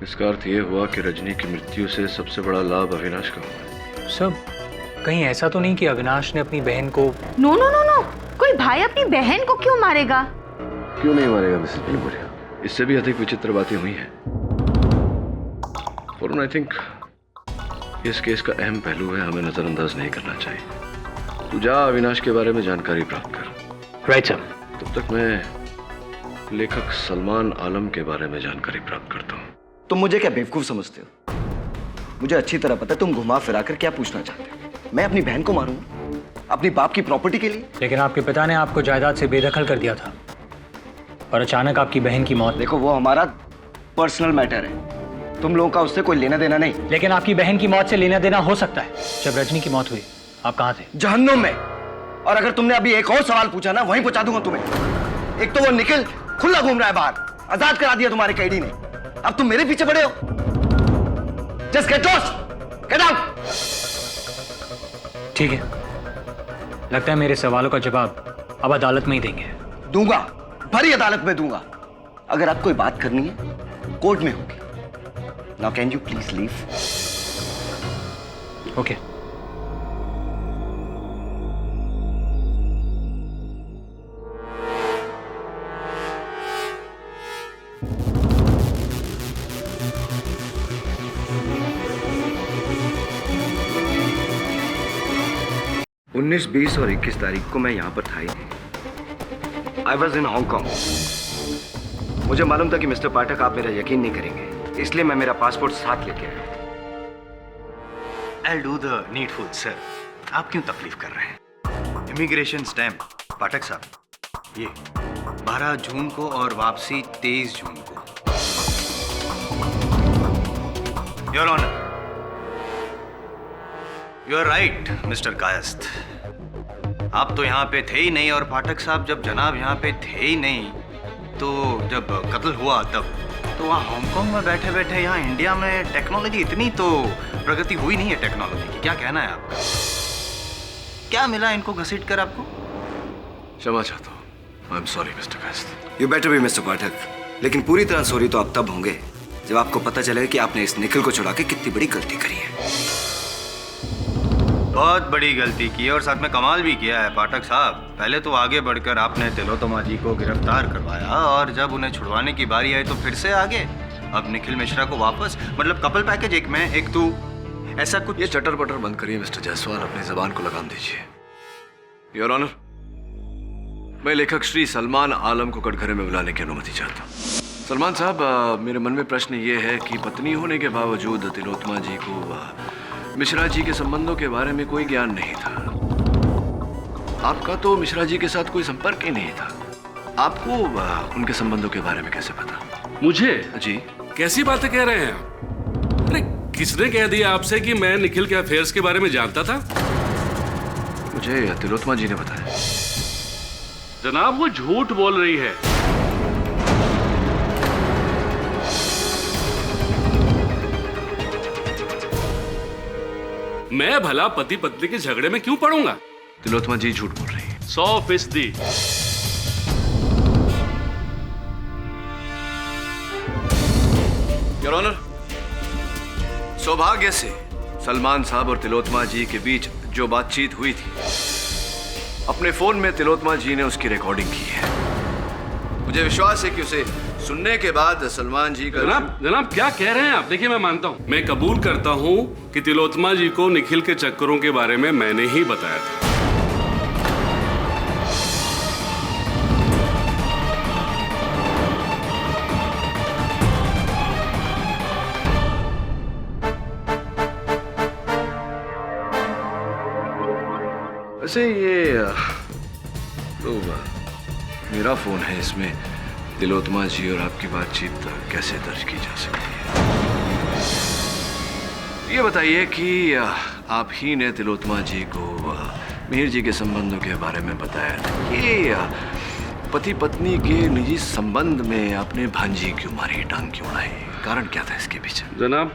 इसका अर्थ ये हुआ कि रजनी की मृत्यु से सबसे बड़ा लाभ अविनाश का हुआ। सब कहीं ऐसा तो नहीं कि अविनाश ने अपनी बहन को? नो नो नो नो, कोई भाई अपनी बहन को क्यों मारेगा? क्यों नहीं मारेगा मिसेस बेलबुरिया? इससे भी अधिक विचित्र बातें हुई हैं। वरुण, आई थिंक इस केस का अहम पहलू है, हमें नजरअंदाज नहीं करना चाहिए। तू जा अविनाश के बारे में जानकारी प्राप्त कर। Right sir. तब तक मैं लेखक सलमान आलम के बारे में जानकारी प्राप्त करता हूँ। तुम मुझे क्या बेवकूफ समझते हो? मुझे अच्छी तरह पता है तुम घुमा फिरा कर क्या पूछना चाहते हो। मैं अपनी बहन को मारूंगा अपनी बाप की प्रॉपर्टी के लिए? लेकिन आपके पिता ने आपको जायदाद से बेदखल कर दिया था और अचानक आपकी बहन की मौत। देखो, वो हमारा पर्सनल मैटर है, तुम लोगों का उससे कोई लेना देना नहीं। लेकिन आपकी बहन की मौत से लेना देना हो सकता है। जब रजनी की मौत हुई आप कहाँ थे? जहन्नुम में। और अगर तुमने अभी एक और सवाल पूछा ना, वहीं पहुंचा दूंगा तुम्हें। एक तो वो निखिल खुला घूम रहा है बाहर, आजाद करा दिया तुम्हारे कैदी ने, अब तुम मेरे पीछे पड़े हो। Just get lost, get out. ठीक है, लगता है मेरे सवालों का जवाब अब अदालत में ही देंगे। दूंगा, भरी अदालत में दूंगा। अगर आप कोई बात करनी है कोर्ट में होगी। Now can you please leave? Okay. उन्नीस, 20 और 21 तारीख को मैं यहां पर था ही नहीं। I was in Hong Kong. मुझे मालूम था कि मिस्टर पाठक आप मेरा यकीन नहीं करेंगे, इसलिए मैं मेरा पासपोर्ट साथ लेके आया। I'll do the needful, sir. आप क्यों तकलीफ कर रहे हैं? इमिग्रेशन स्टैम्प पाठक साहब, ये 12 जून को और वापसी 23 जून को। Your honour, you are right Mr Kayasth. आप तो यहाँ पे थे ही नहीं, और पाठक साहब जब जनाब यहाँ पे थे ही नहीं तो जब कत्ल हुआ तब तो वहाँ हांगकांग में बैठे बैठे यहाँ इंडिया में टेक्नोलॉजी इतनी तो प्रगति हुई नहीं है टेक्नोलॉजी की। क्या कहना है आपका? क्या मिला इनको घसीट कर आपको? क्षमा चाहता हूँ। I am sorry mister Kayastha. You better be mister Pathak, लेकिन पूरी तरह सॉरी तो आप तब होंगे जब आपको पता चलेगा कि आपने इस निखिल को छुड़ा के कितनी बड़ी गलती करी है। बहुत बड़ी गलती की है और साथ में कमाल भी किया है पाठक साहब। पहले तो आगे बढ़कर आपने तिलोत्तमा जी को गिरफ्तार करवाया और जब उन्हें छुड़वाने की बारी आई तो फिर से आगे। अब निखिल मिश्रा को वापस, मतलब कपल पैकेज, एक मैं एक तू, ऐसा कुछ। ये चटर पटर बंद करिए मिस्टर जायसवाल, अपनी जबान को लगाम दीजिए। योर ऑनर, मैं लेखक श्री सलमान आलम को कटघरे में बुलाने की अनुमति चाहता हूँ। सलमान साहब, मेरे मन में प्रश्न ये है कि पत्नी होने के बावजूद तिलोत्तमा जी को मिश्रा जी के संबंधों के बारे में कोई ज्ञान नहीं था। आपका तो मिश्रा जी के साथ कोई संपर्क ही नहीं था। आपको उनके संबंधों के बारे में कैसे पता? मुझे? जी। कैसी बातें कह रहे हैं आप? अरे किसने कह दिया आपसे कि मैं निखिल के अफेयर्स के बारे में जानता था? मुझे तिलोत्मा जी ने बताया। जनाब वो झूठ बोल रही है। मैं भला पति पत्नी के झगड़े में क्यों पड़ूंगा? तिलोत्मा जी झूठ बोल रही है। 100%। योर ऑनर, सौभाग्य से सलमान साहब और तिलोत्मा जी के बीच जो बातचीत हुई थी, अपने फोन में तिलोत्मा जी ने उसकी रिकॉर्डिंग की है। मुझे विश्वास है कि उसे सुनने के बाद सलमान जी का... जनाब क्या कह रहे हैं आप? देखिए मैं मानता हूं, मैं कबूल करता हूं कि तिलोत्मा जी को निखिल के चक्करों के बारे में मैंने ही बताया था। वैसे ये तो मेरा फोन है, इसमें तिलोत्मा जी और आपकी बातचीत कैसे दर्ज की जा सकती है? ये बताइए कि आप ही ने तिलोत्मा जी को मिहिर जी के संबंधों के बारे में बताया था। ये पति पत्नी के निजी संबंध में आपने भांजी क्यों मारी, टांग क्यों उड़ाई? कारण क्या था इसके पीछे? जनाब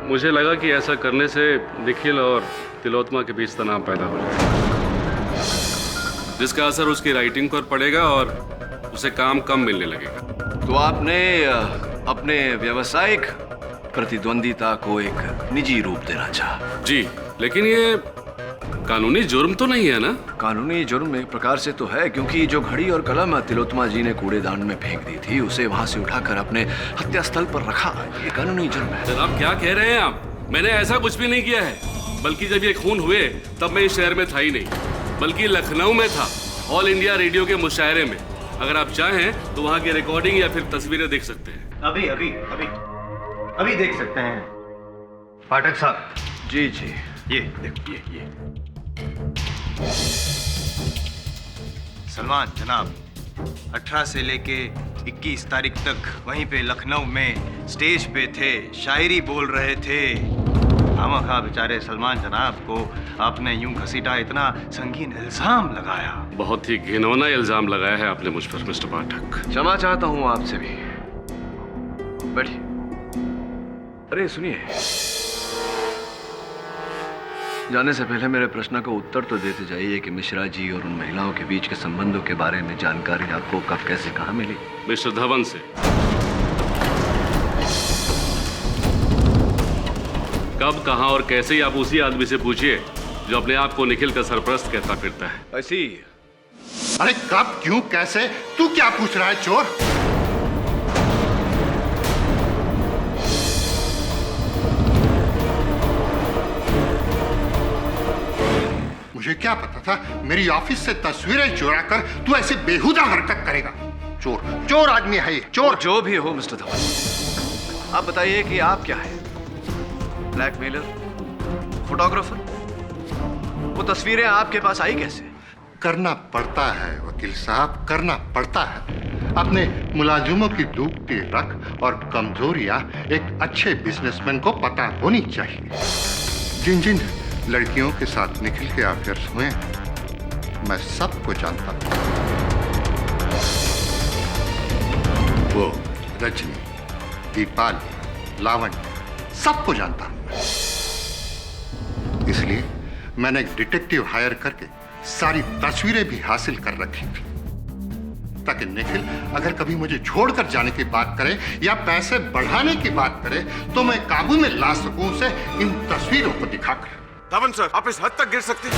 मुझे लगा कि ऐसा करने से निखिल और तिलोत्मा के बीच तनाव पैदा हो जाएगा, जिसका असर उसकी राइटिंग पर पड़ेगा और उसे काम कम मिलने लगेगा। तो आपने अपने व्यावसायिक प्रतिद्वंदिता को एक निजी रूप देना चाहा? जी, लेकिन ये कानूनी जुर्म तो नहीं है ना? कानूनी जुर्म एक प्रकार से तो है, क्योंकि जो घड़ी और कलम तिलोत्मा जी ने कूड़ेदान में फेंक दी थी, उसे वहां से उठाकर अपने हत्या स्थल पर रखा। ये कानूनी जुर्म है। जनाब क्या कह रहे हैं आप? मैंने ऐसा कुछ भी नहीं किया है। बल्कि जब ये खून हुए तब मैं इस शहर में था ही नहीं, बल्कि लखनऊ में था, ऑल इंडिया रेडियो के मुशायरे में। अगर आप चाहें तो वहाँ की रिकॉर्डिंग या फिर तस्वीरें देख सकते हैं। अभी देख सकते हैं पाठक साहब। जी जी, ये देखो, ये सलमान जनाब 18 से लेके 21 तारीख तक वहीं पे लखनऊ में स्टेज पे थे, शायरी बोल रहे थे। खामखा बेचारे सलमान जनाब को आपने यूं घसीटा, इतना संगीन इल्जाम लगाया। बहुत ही घिनौना इल्जाम लगाया है आपने मुझ पर मिस्टर पाठक। क्षमा चाहता हूं आपसे भी। बैठिए। अरे सुनिए, जाने से पहले मेरे प्रश्न का उत्तर तो देते जाइए कि मिश्रा जी और उन महिलाओं के बीच के संबंधों के बारे में जानकारी आपको कब, कैसे, कहाँ मिली? मिस्टर धवन से। कब, कहाँ और कैसे ही आप उसी आदमी से पूछिए जो अपने आप को निखिल का सरपरस्त कहता फिरता है। ऐसी? अरे कब, क्यों, कैसे? तू क्या पूछ रहा है चोर? मुझे क्या पता था मेरी ऑफिस से तस्वीरें चुरा कर तू ऐसे बेहुदा हरकत करेगा। चोर, चोर आदमी है ये, चोर। जो भी हो मिस्टर धवन, आप बताइए कि आप क्या है? ब्लैकमेलर? फोटोग्राफर? वो तस्वीरें आपके पास आई कैसे? करना पड़ता है वकील साहब, करना पड़ता है। अपने मुलाजिमों की डूबती रख और कमजोरियां एक अच्छे बिजनेसमैन को पता होनी चाहिए। जिन जिन लड़कियों के साथ निखिल के अफेयर्स हुए मैं सबको जानता हूं। वो रजनी, दीपाली, लावण्य, सबको जानता हूं। इसलिए मैंने एक डिटेक्टिव हायर करके सारी तस्वीरें भी हासिल कर रखी थी, ताकि निखिल अगर कभी मुझे छोड़कर जाने की बात करे या पैसे बढ़ाने की बात करे तो मैं काबू में ला सकूं उसे इन तस्वीरों को दिखाकर। धवन सर, आप इस हद तक गिर सकते हैं?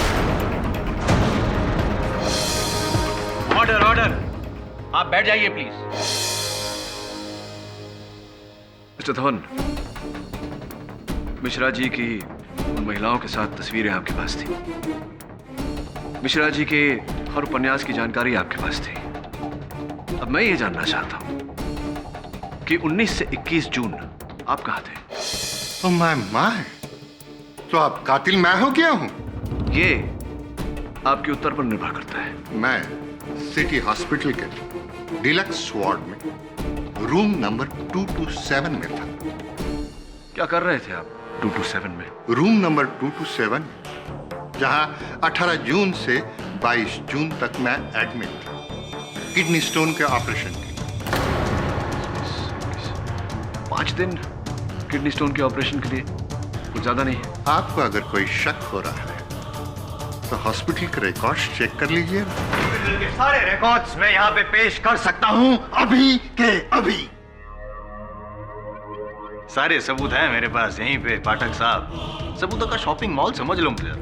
Order, order. आप बैठ जाइए प्लीज। मिस्टर धवन, मिश्रा जी की उन महिलाओं के साथ तस्वीरें आपके पास थी। मिश्रा जी के हर उपन्यास की जानकारी आपके पास थी। अब मैं ये जानना चाहता हूं कि 19 से 21 जून आप कहां थे? तो मैं तो अब कातिल मैं हूं क्या हूं? ये आपके उत्तर पर निर्भर करता है। मैं सिटी हॉस्पिटल के डिलक्स वार्ड में रूम नंबर 227 में था। क्या कर रहे थे आप 227 में? रूम नंबर 227 जहां 18 जून से 22 जून तक मैं एडमिट था, किडनी स्टोन के ऑपरेशन की। 5 दिन किडनी स्टोन के ऑपरेशन के लिए? कुछ ज्यादा नहीं है? आपको अगर कोई शक हो रहा है तो हॉस्पिटल के रिकॉर्ड्स चेक कर लीजिए। हॉस्पिटल के सारे रिकॉर्ड्स मैं यहाँ पे पेश कर सकता हूँ अभी के अभी। सारे सबूत हैं मेरे पास यहीं पे पाठक साहब। सबूतों का शॉपिंग मॉल समझ लो मुझे।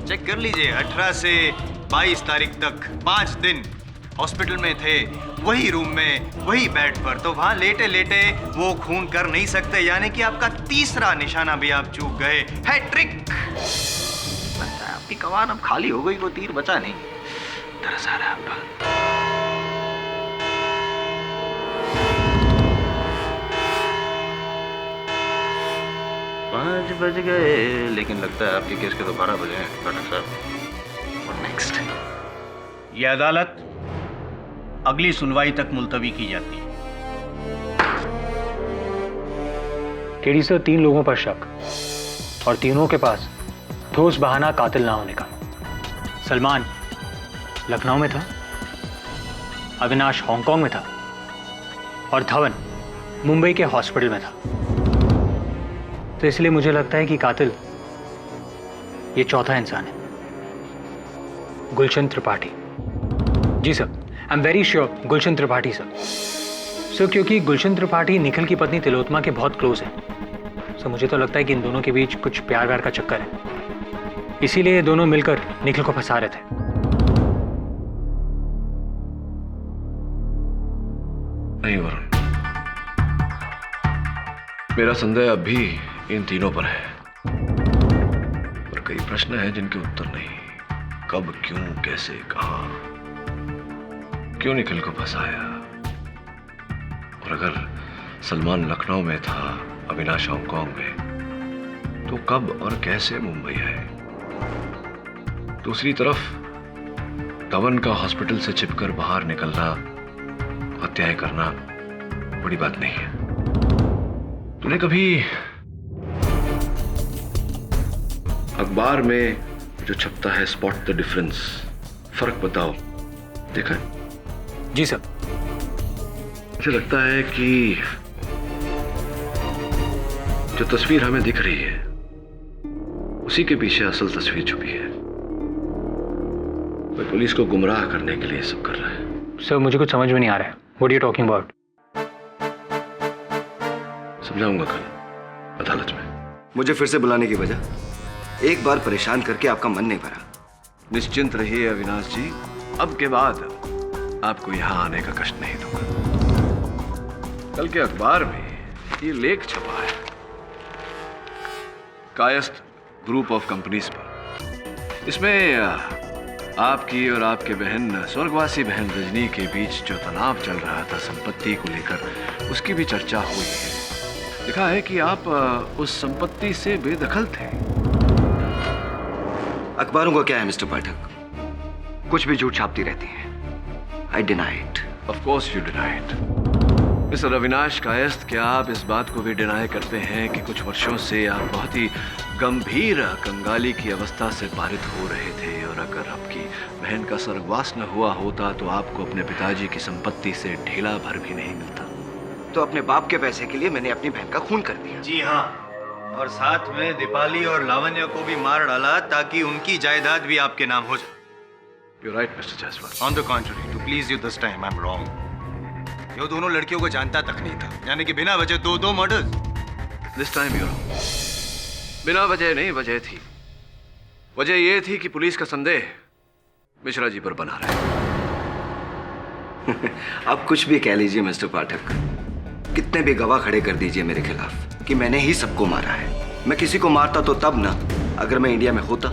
चेक कर लीजिए, 18 से 22 तारीख तक 5 दिन हॉस्पिटल में थे, वही रूम में, वही बेड पर। तो वहां लेटे लेटे वो खून कर नहीं सकते, यानी कि आपका तीसरा निशाना भी आप चूक गए। हैट्रिक! लगता है आपकी कमान अब खाली हो गई, वो तीर बचा नहीं। तरस आ रहा है आपका। 5 बज गए, लेकिन लगता है आपके केस के तो 12 बजे हैं पाठक साहब। और नेक्स्ट ये अदालत अगली सुनवाई तक मुलतवी की जाती है। केडी सर, 3 लोगों पर शक और तीनों के पास ठोस बहाना कातिल ना होने का। सलमान लखनऊ में था, अविनाश हांगकांग में था और धवन मुंबई के हॉस्पिटल में था। तो इसलिए मुझे लगता है कि कातिल ये चौथा इंसान है, गुलशन त्रिपाठी। जी sir, I am very sure Gulshan Tripathi sir, क्योंकि गुलशन त्रिपाठी निखिल की पत्नी तिलोत्तमा के बहुत क्लोज है। सो मुझे तो लगता है कि इन दोनों के बीच कुछ प्यार व्यार का चक्कर है, इसीलिए ये दोनों मिलकर निखिल को फंसा रहे थे। नहीं वरुण, मेरा संदेह अब भी इन तीनों पर है, पर कई प्रश्न हैं जिनके उत्तर नहीं। कब, क्यों, कैसे, कहां, क्यों निखिल को फंसाया? और अगर सलमान लखनऊ में था, अविनाश हांगकांग में, तो कब और कैसे मुंबई आए? दूसरी तरफ धवन का हॉस्पिटल से छिपकर बाहर निकलना, हत्याएं करना बड़ी बात नहीं है। तूने कभी अखबार में जो छपता है स्पॉट द डिफरेंस, फर्क बताओ, देखा है? जी सर। मुझे लगता है कि जो तस्वीर हमें दिख रही है उसी के पीछे असल तस्वीर छुपी है। कोई पुलिस को गुमराह करने के लिए सब कर रहा है। सर मुझे कुछ समझ में नहीं आ रहा है। What are you talking about? समझाऊंगा कल अदालत में। मुझे फिर से बुलाने की वजह? एक बार परेशान करके आपका मन नहीं भरा? निश्चिंत रहिए अविनाश जी, अब के बाद आपको यहां आने का कष्ट नहीं दूंगा। कल के अखबार में ये लेख छपा है कायस्थ ग्रुप ऑफ कंपनीज पर। इसमें आपकी और आपके बहन, स्वर्गवासी बहन रजनी के बीच जो तनाव चल रहा था संपत्ति को लेकर, उसकी भी चर्चा हुई है। लिखा है कि आप उस संपत्ति से बेदखल थे। अखबारों का क्या है मिस्टर पाठक, कुछ भी झूठ छापती रहती हैं। I deny it. Of course you deny it. Mister Avinash Kayastha, क्या आप इस बात को भी डिनाई करते हैं कि कुछ वर्षों से आप बहुत ही गंभीर कंगाली की अवस्था से पारित हो रहे थे, और अगर आपकी बहन का स्वर्गवास न हुआ होता तो आपको अपने पिताजी की संपत्ति से ढीला भर भी नहीं मिलता? तो अपने बाप के पैसे के लिए मैंने अपनी बहन का खून कर दिया। जी हाँ, और साथ में दीपाली और लावण्य को भी मार डाला ताकि उनकी जायदाद भी आपके नाम हो जाए। You're right, Mr. Jaiswal. On the contrary, to please you this time, I'm wrong. ये दोनों लड़कियों को जानता तक नहीं था, यानी कि बिना वजह दो murders. This time you're wrong. बिना वजह नहीं, वजह थी। वजह ये थी कि पुलिस का संदेह मिश्रा जी पर बना रहा है। आप कुछ भी कह लीजिए मिस्टर पाठक, कितने भी गवाह खड़े कर दीजिए मेरे खिलाफ कि मैंने ही सबको मारा है। मैं किसी को मारता तो तब ना, अगर मैं इंडिया में होता,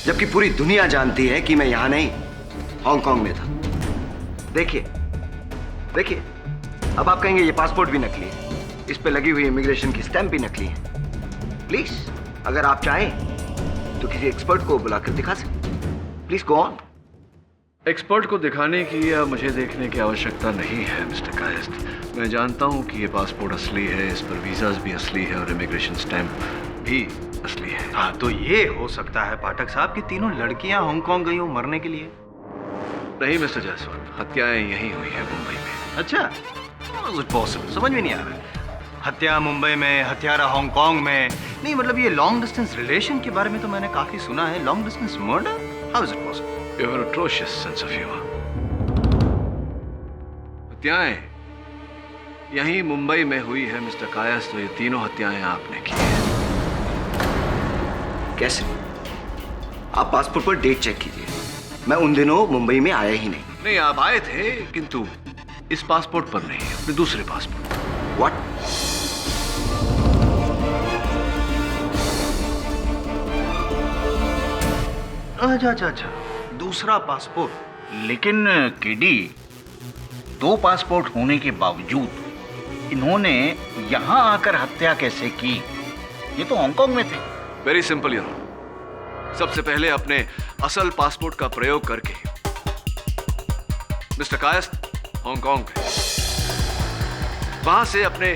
जबकि पूरी दुनिया जानती है कि मैं यहां नहीं, हांगकांग में था। देखिए देखिए, अब आप कहेंगे ये पासपोर्ट भी नकली है, इस पे लगी हुई इमिग्रेशन की स्टैंप भी नकली है। प्लीज, अगर आप चाहें तो किसी एक्सपर्ट को बुलाकर दिखा सकते। Please go on. एक्सपर्ट को दिखाने की या मुझे देखने की आवश्यकता नहीं है मिस्टर कायस्थ। मैं जानता हूं कि ये पासपोर्ट असली है, इस पर वीजाज भी असली है और इमिग्रेशन स्टैंप भी असली है। हाँ, तो ये हो सकता है पाठक साहब कि तीनों लड़कियां हांगकांग गई हो मरने के लिए। नहीं मिस्टर जायसवाल, हत्याएं यहीं हुई है मुंबई में। अच्छा, पॉसिबल समझ में नहीं आ रहा। हत्या मुंबई में, हत्यारा हांगकांग में। नहीं मतलब ये लॉन्ग डिस्टेंस रिलेशन के बारे में तो मैंने काफी सुना है। Long distance murder, how is it possible? You have an atrocious sense of humor. हत्याएं यहीं मुंबई में हुई है मिस्टर कायस्थ। तो ये तीनों हत्याएं आपने की हैं। कैसे? आप पासपोर्ट पर डेट चेक कीजिए। मैं उन दिनों मुंबई में आया ही नहीं। नहीं, आप आए थे किंतु इस पासपोर्ट पर नहीं, अपने दूसरे पासपोर्ट पर। What? अच्छा, दूसरा पासपोर्ट। लेकिन केडी, 2 पासपोर्ट होने के बावजूद इन्होंने यहाँ आकर हत्या कैसे की? ये तो हांगकांग में थे। Very simple your honour. सबसे पहले अपने असल पासपोर्ट का प्रयोग करके मिस्टर कायस्थ हांगकांग गए। वहां से अपने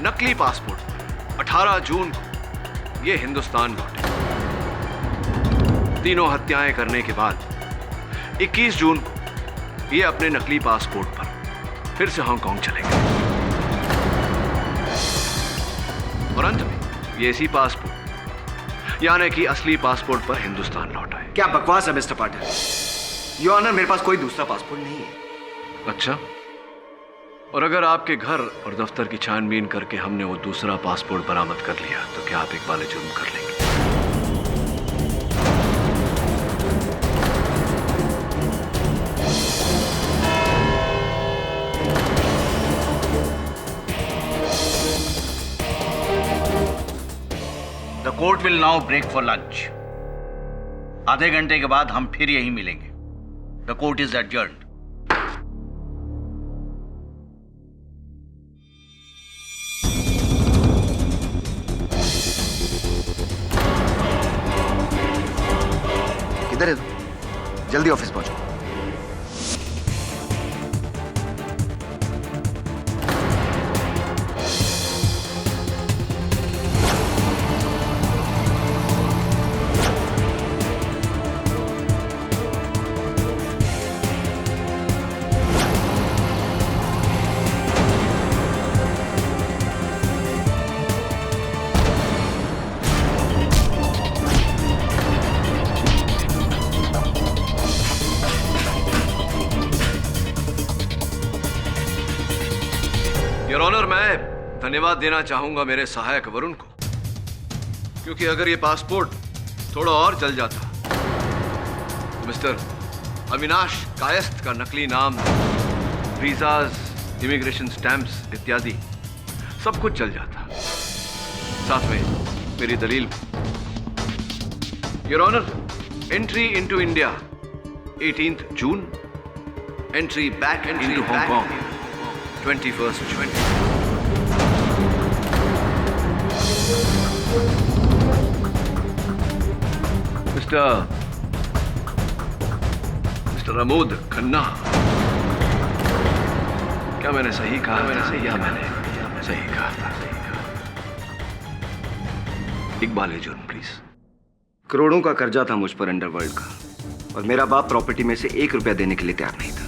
नकली पासपोर्ट पर 18 जून को ये हिंदुस्तान लौटे। तीनों हत्याएं करने के बाद 21 जून को ये अपने नकली पासपोर्ट पर फिर से हांगकांग चले गए और अंत में ये इसी पासपोर्ट यानी कि असली पासपोर्ट पर हिंदुस्तान लौट आए। क्या बकवास है मिस्टर पाटिल? योर ऑनर, मेरे पास कोई दूसरा पासपोर्ट नहीं है। अच्छा, और अगर आपके घर और दफ्तर की छानबीन करके हमने वो दूसरा पासपोर्ट बरामद कर लिया तो क्या आप इकबाल जुर्म कर लेंगे? The court will now break for lunch. आधे घंटे के बाद हम फिर यहीं मिलेंगे। The court is adjourned. किधर है तू? जल्दी ऑफिस पहुंचो। योर ऑनर, मैं धन्यवाद देना चाहूंगा मेरे सहायक वरुण को, क्योंकि अगर ये पासपोर्ट थोड़ा और चल जाता तो मिस्टर अविनाश कायस्थ का नकली नाम, वीजाज, इमिग्रेशन स्टैंप्स इत्यादि सब कुछ चल जाता। साथ में मेरी दलील। Your honour, entry into India 18th June, entry back into Hong Kong 21st June. Mr Amod Khanna, क्या मैंने सही कहा? मैंने सही कहा था। इकबाल जुर्म प्लीज। करोड़ों का कर्जा था मुझ पर अंडरवर्ल्ड का, और मेरा बाप प्रॉपर्टी में से 1 रुपया देने के लिए तैयार नहीं था।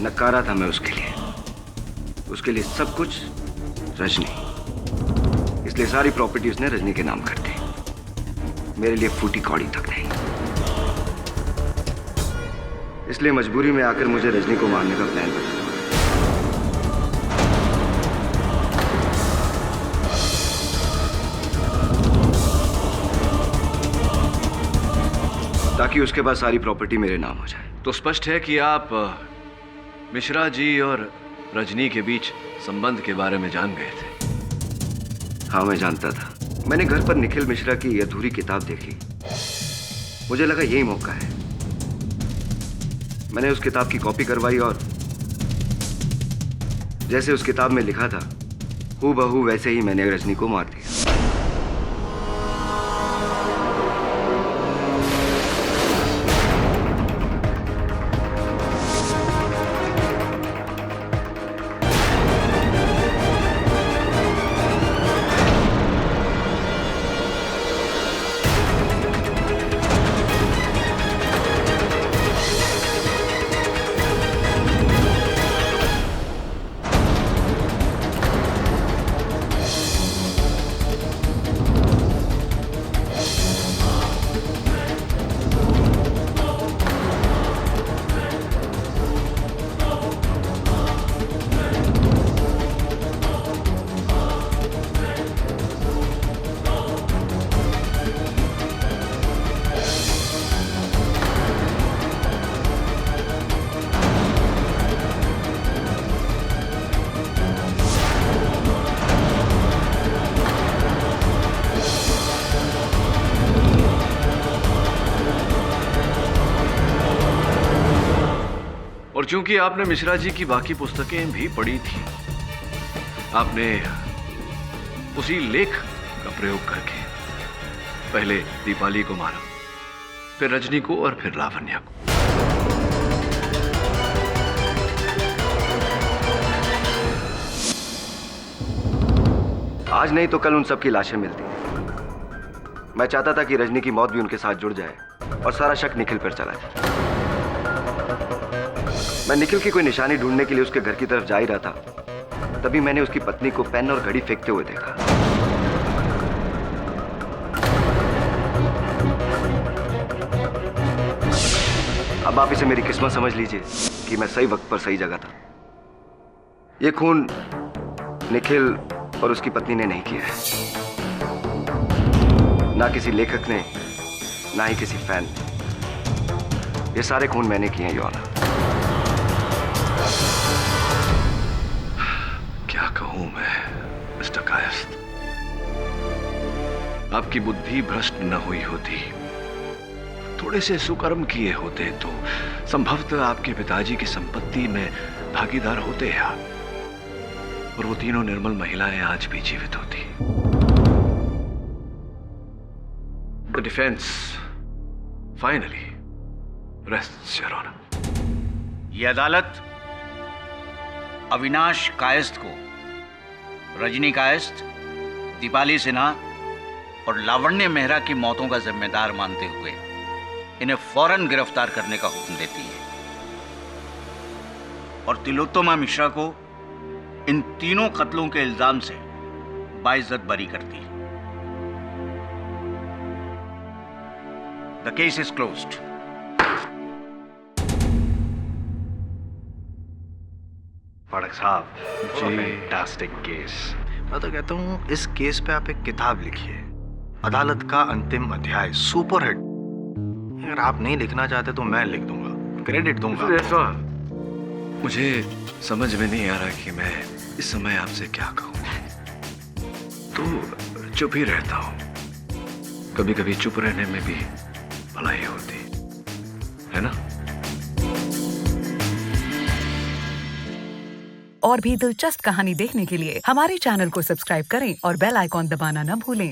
नकारा था मैं उसके लिए सब कुछ रजनी। इसलिए सारी प्रॉपर्टी उसने रजनी के नाम कर दी। मेरे लिए फूटी कौड़ी तक नहीं। इसलिए मजबूरी में आकर मुझे रजनी को मारने का प्लान बना, ताकि उसके बाद सारी प्रॉपर्टी मेरे नाम हो जाए। तो स्पष्ट है कि आप मिश्रा जी और रजनी के बीच संबंध के बारे में जान गए थे। हाँ, मैं जानता था। मैंने घर पर निखिल मिश्रा की अधूरी किताब देखी। मुझे लगा यही मौका है। मैंने उस किताब की कॉपी करवाई और जैसे उस किताब में लिखा था हूबहू वैसे ही मैंने रजनी को मार दिया। और चूंकि आपने मिश्रा जी की बाकी पुस्तकें भी पढ़ी थी, आपने उसी लेख का प्रयोग करके पहले दीपाली को मारा, फिर रजनी को और फिर लावण्या को। आज नहीं तो कल उन सब की लाशें मिलती। मैं चाहता था कि रजनी की मौत भी उनके साथ जुड़ जाए और सारा शक निखिल पर चला जाए। मैं निखिल की कोई निशानी ढूंढने के लिए उसके घर की तरफ जा ही रहा था, तभी मैंने उसकी पत्नी को पेन और घड़ी फेंकते हुए देखा। अब आप इसे मेरी किस्मत समझ लीजिए कि मैं सही वक्त पर सही जगह था। यह खून निखिल और उसकी पत्नी ने नहीं किया है, ना किसी लेखक ने, ना ही किसी फैन ने। ये सारे खून मैंने किए हैं, योर ऑनर। क्या कहूं मैं मिस्टर कायस्थ, आपकी बुद्धि भ्रष्ट न हुई होती, थोड़े से सुकर्म किए होते तो संभवतः आपके पिताजी की संपत्ति में भागीदार होते हैं आप, और वो तीनों निर्मल महिलाएं आज भी जीवित होती। The defence finally rests your honour. ये अदालत अविनाश कायस्थ को रजनी कायस्थ, दीपाली सिन्हा और लावण्य मेहरा की मौतों का जिम्मेदार मानते हुए इन्हें फौरन गिरफ्तार करने का हुक्म देती है और तिलोत्तमा मिश्रा को इन तीनों कत्लों के इल्जाम से बाइज्जत बरी करती है। The case is closed. Pathak साहब, फैंटास्टिक केस। मैं तो कहता हूँ इस केस पे आप एक किताब लिखिए, अदालत का अंतिम अध्याय, सुपर हिट। अगर आप नहीं लिखना चाहते तो मैं लिख दूंगा, क्रेडिट दूंगा। मुझे समझ में नहीं आ रहा कि मैं इस समय आपसे क्या कहूं, तो चुप ही रहता हूं। कभी कभी चुप रहने में भी भलाई होती है ना। और भी दिलचस्प कहानी देखने के लिए हमारे चैनल को सब्सक्राइब करें और बेल आइकॉन दबाना न भूलें।